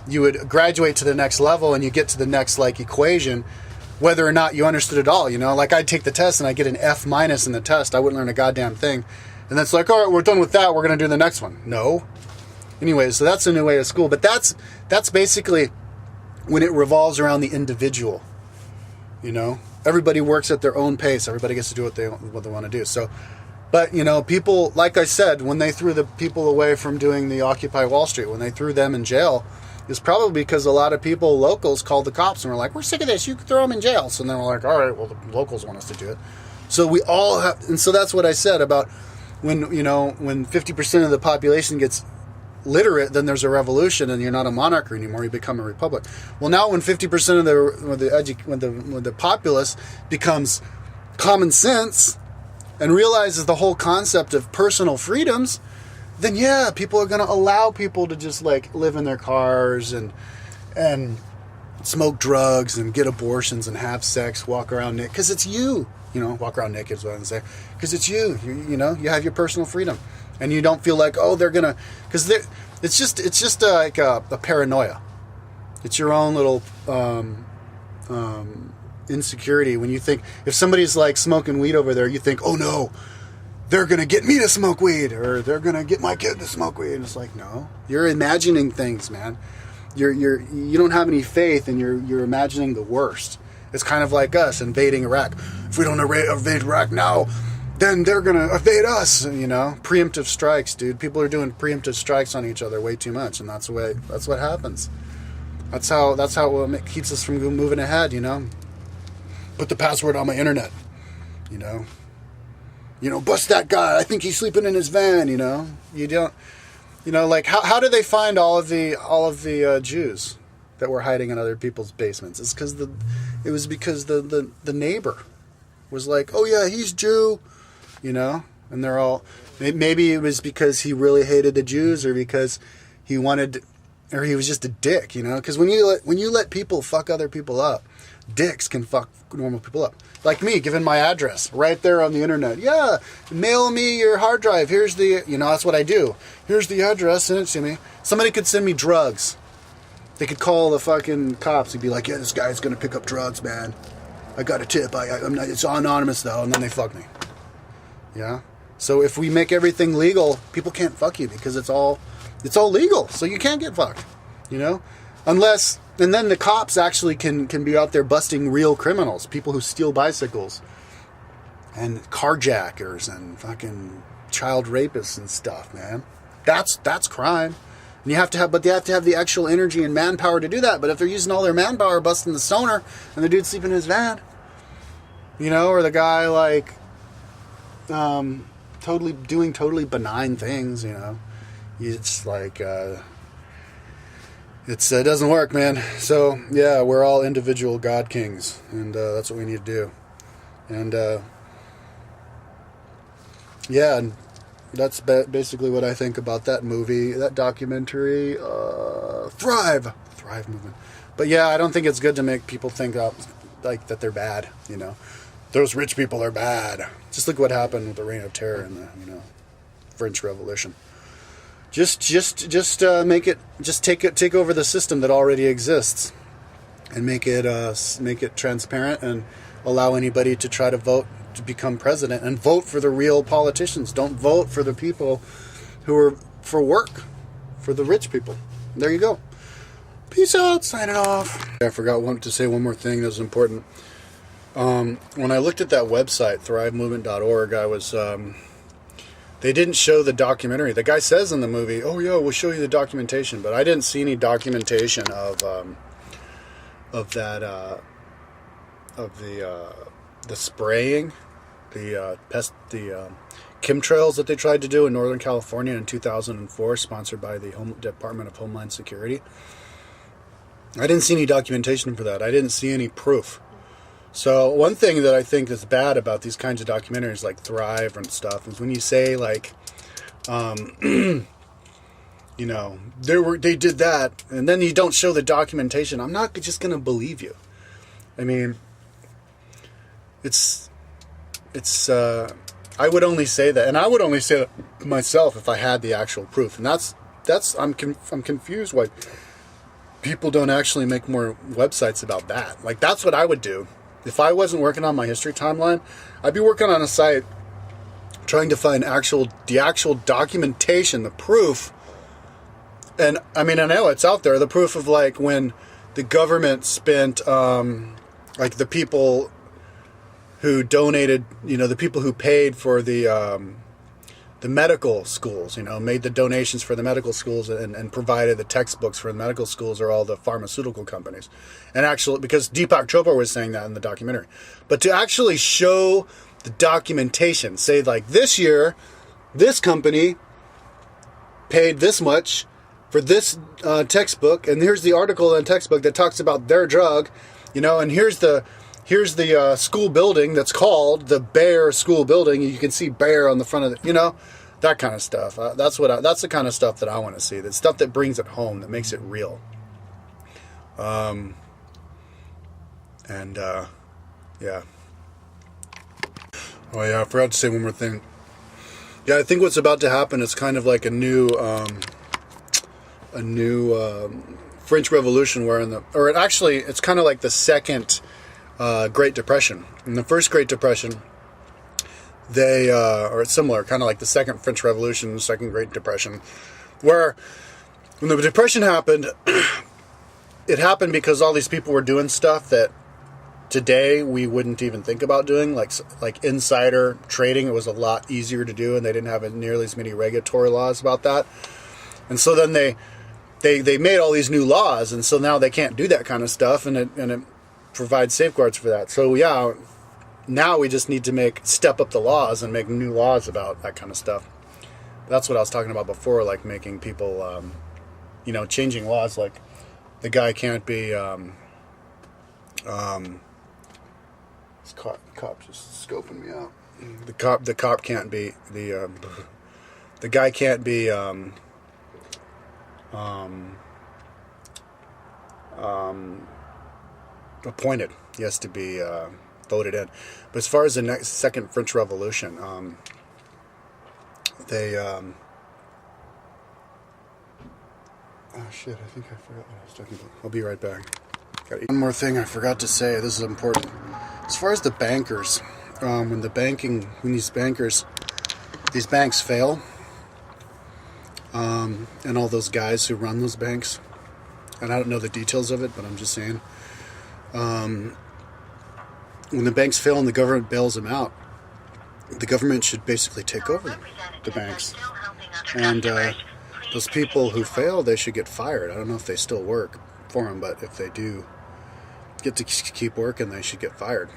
you would graduate to the next level and you get to the next like equation, whether or not you understood it all, like I'd take the test and I get an F- in the test. I wouldn't learn a goddamn thing. And that's like, all right, we're done with that. We're going to do the next one. No. Anyways, so that's a new way of school. But that's basically when it revolves around the individual, everybody works at their own pace. Everybody gets to do what they want to do. So, but, people, like I said, when they threw the people away from doing the Occupy Wall Street, when they threw them in jail, it's probably because a lot of people, locals, called the cops and were like, we're sick of this. You can throw them in jail. So then we're like, all right, well, the locals want us to do it. So we all have, and so that's what I said about when 50% of the population gets literate, then there's a revolution and you're not a monarchy anymore, you become a republic. Well, now when 50% of the populace becomes common sense and realizes the whole concept of personal freedoms, then yeah, people are going to allow people to just like live in their cars and smoke drugs and get abortions and have sex, walk around naked, because it's you, walk around naked is what I'm saying, because it's you have your personal freedom. And you don't feel like, oh, they're gonna, because it's just like a paranoia. It's your own little insecurity when you think if somebody's like smoking weed over there, you think, oh no, they're gonna get me to smoke weed, or they're gonna get my kid to smoke weed. And it's like, no, you're imagining things, man. You don't have any faith, and you're imagining the worst. It's kind of like us invading Iraq. If we don't invade Iraq now, then they're going to evade us, Preemptive strikes, dude. People are doing preemptive strikes on each other way too much, and that's what happens. That's how it keeps us from moving ahead, Put the password on my internet, bust that guy. I think he's sleeping in his van, You don't, like how did they find all of the Jews that were hiding in other people's basements? It's because the neighbor was like, oh yeah, he's Jew. And they're all, maybe it was because he really hated the Jews, or because he wanted, or he was just a dick, because when you let people fuck other people up, dicks can fuck normal people up. Like me, giving my address right there on the internet. Yeah, mail me your hard drive. Here's the, that's what I do. Here's the address, send it to me. Somebody could send me drugs. They could call the fucking cops and be like, yeah, this guy's going to pick up drugs, man. I got a tip. I'm not, it's anonymous though, and then they fuck me. Yeah. So if we make everything legal, people can't fuck you because it's all legal. So you can't get fucked, unless, and then the cops actually can be out there busting real criminals, people who steal bicycles and carjackers and fucking child rapists and stuff, man. That's crime. And they have to have the actual energy and manpower to do that. But if they're using all their manpower busting the stoner and the dude sleeping in his van, or the guy like, totally benign things, it's like, it doesn't work, man. So yeah, we're all individual God kings, and that's what we need to do. And yeah, and that's basically what I think about that movie, that documentary, Thrive movement. But yeah, I don't think it's good to make people think like that they're bad, Those rich people are bad. Just look what happened with the Reign of Terror and the French Revolution. Just take over the system that already exists, and make it transparent, and allow anybody to try to vote to become president, and vote for the real politicians. Don't vote for the people who are for work, for the rich people. There you go. Peace out. Signing off. I forgot to say one more thing that was important. When I looked at that website, thrivemovement.org, I was, they didn't show the documentary. The guy says in the movie, oh yeah, we'll show you the documentation, but I didn't see any documentation of the spraying, the chemtrails that they tried to do in Northern California in 2004, sponsored by the Department of Homeland Security. I didn't see any documentation for that. I didn't see any proof. So one thing that I think is bad about these kinds of documentaries like Thrive and stuff is when you say like, they did that, and then you don't show the documentation. I'm not just going to believe you. I mean, it's I would only say that, and I would only say that myself if I had the actual proof. And I'm confused why people don't actually make more websites about that. Like, that's what I would do. If I wasn't working on my history timeline, I'd be working on a site trying to find the actual documentation, the proof. And I mean, I know it's out there, the proof of like when the government spent, like the people who donated, the people who paid for the medical schools, made the donations for the medical schools and provided the textbooks for the medical schools are all the pharmaceutical companies. And actually, because Deepak Chopra was saying that in the documentary. But to actually show the documentation, say like this year, this company paid this much for this textbook, and here's the article in the textbook that talks about their drug, and here's the school building that's called the Bear School Building. You can see Bear on the front of it, that kind of stuff. That's the kind of stuff that I want to see. The stuff that brings it home, that makes it real. Yeah. Oh yeah, I forgot to say one more thing. Yeah, I think what's about to happen is kind of like a new French Revolution, it's kind of like the second Great Depression. In the first Great Depression, or it's similar, kind of like the second French Revolution, the second Great Depression, where when the Depression happened, it happened because all these people were doing stuff that today we wouldn't even think about doing, like insider trading. It was a lot easier to do, and they didn't have nearly as many regulatory laws about that. And so then they made all these new laws, and so now they can't do that kind of stuff, and it provides safeguards for that. So yeah, now we just need to step up the laws and make new laws about that kind of stuff. That's what I was talking about before, like making people, changing laws. Like the guy can't be, this cop just scoping me out. The cop can't be the guy can't be appointed. He has to be voted in. But as far as the second French Revolution, they oh shit, I think I forgot what I was talking about. I'll be right back. One more thing I forgot to say. This is important. As far as the bankers, when these banks fail, and all those guys who run those banks, and I don't know the details of it, but I'm just saying, when the banks fail and the government bails them out, the government should basically take over the banks. And those people who fail, they should get fired. I don't know if they still work for them, but if they do get to keep working, they should get fired.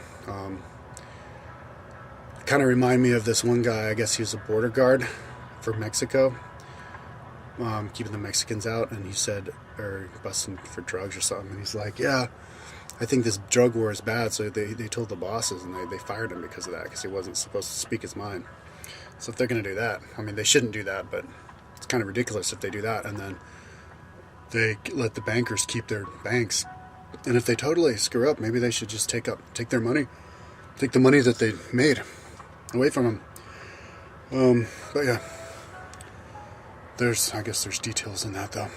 Kind of remind me of this one guy. I guess he was a border guard for Mexico, keeping the Mexicans out, and he said, or busting for drugs or something, and he's like, yeah, I think this drug war is bad. So they told the bosses, and they fired him because of that, because he wasn't supposed to speak his mind. So if they're going to do that, I mean, they shouldn't do that, but it's kind of ridiculous if they do that, and then they let the bankers keep their banks. And if they totally screw up, maybe they should just take their money, take the money that they made away from them. But yeah, I guess there's details in that though.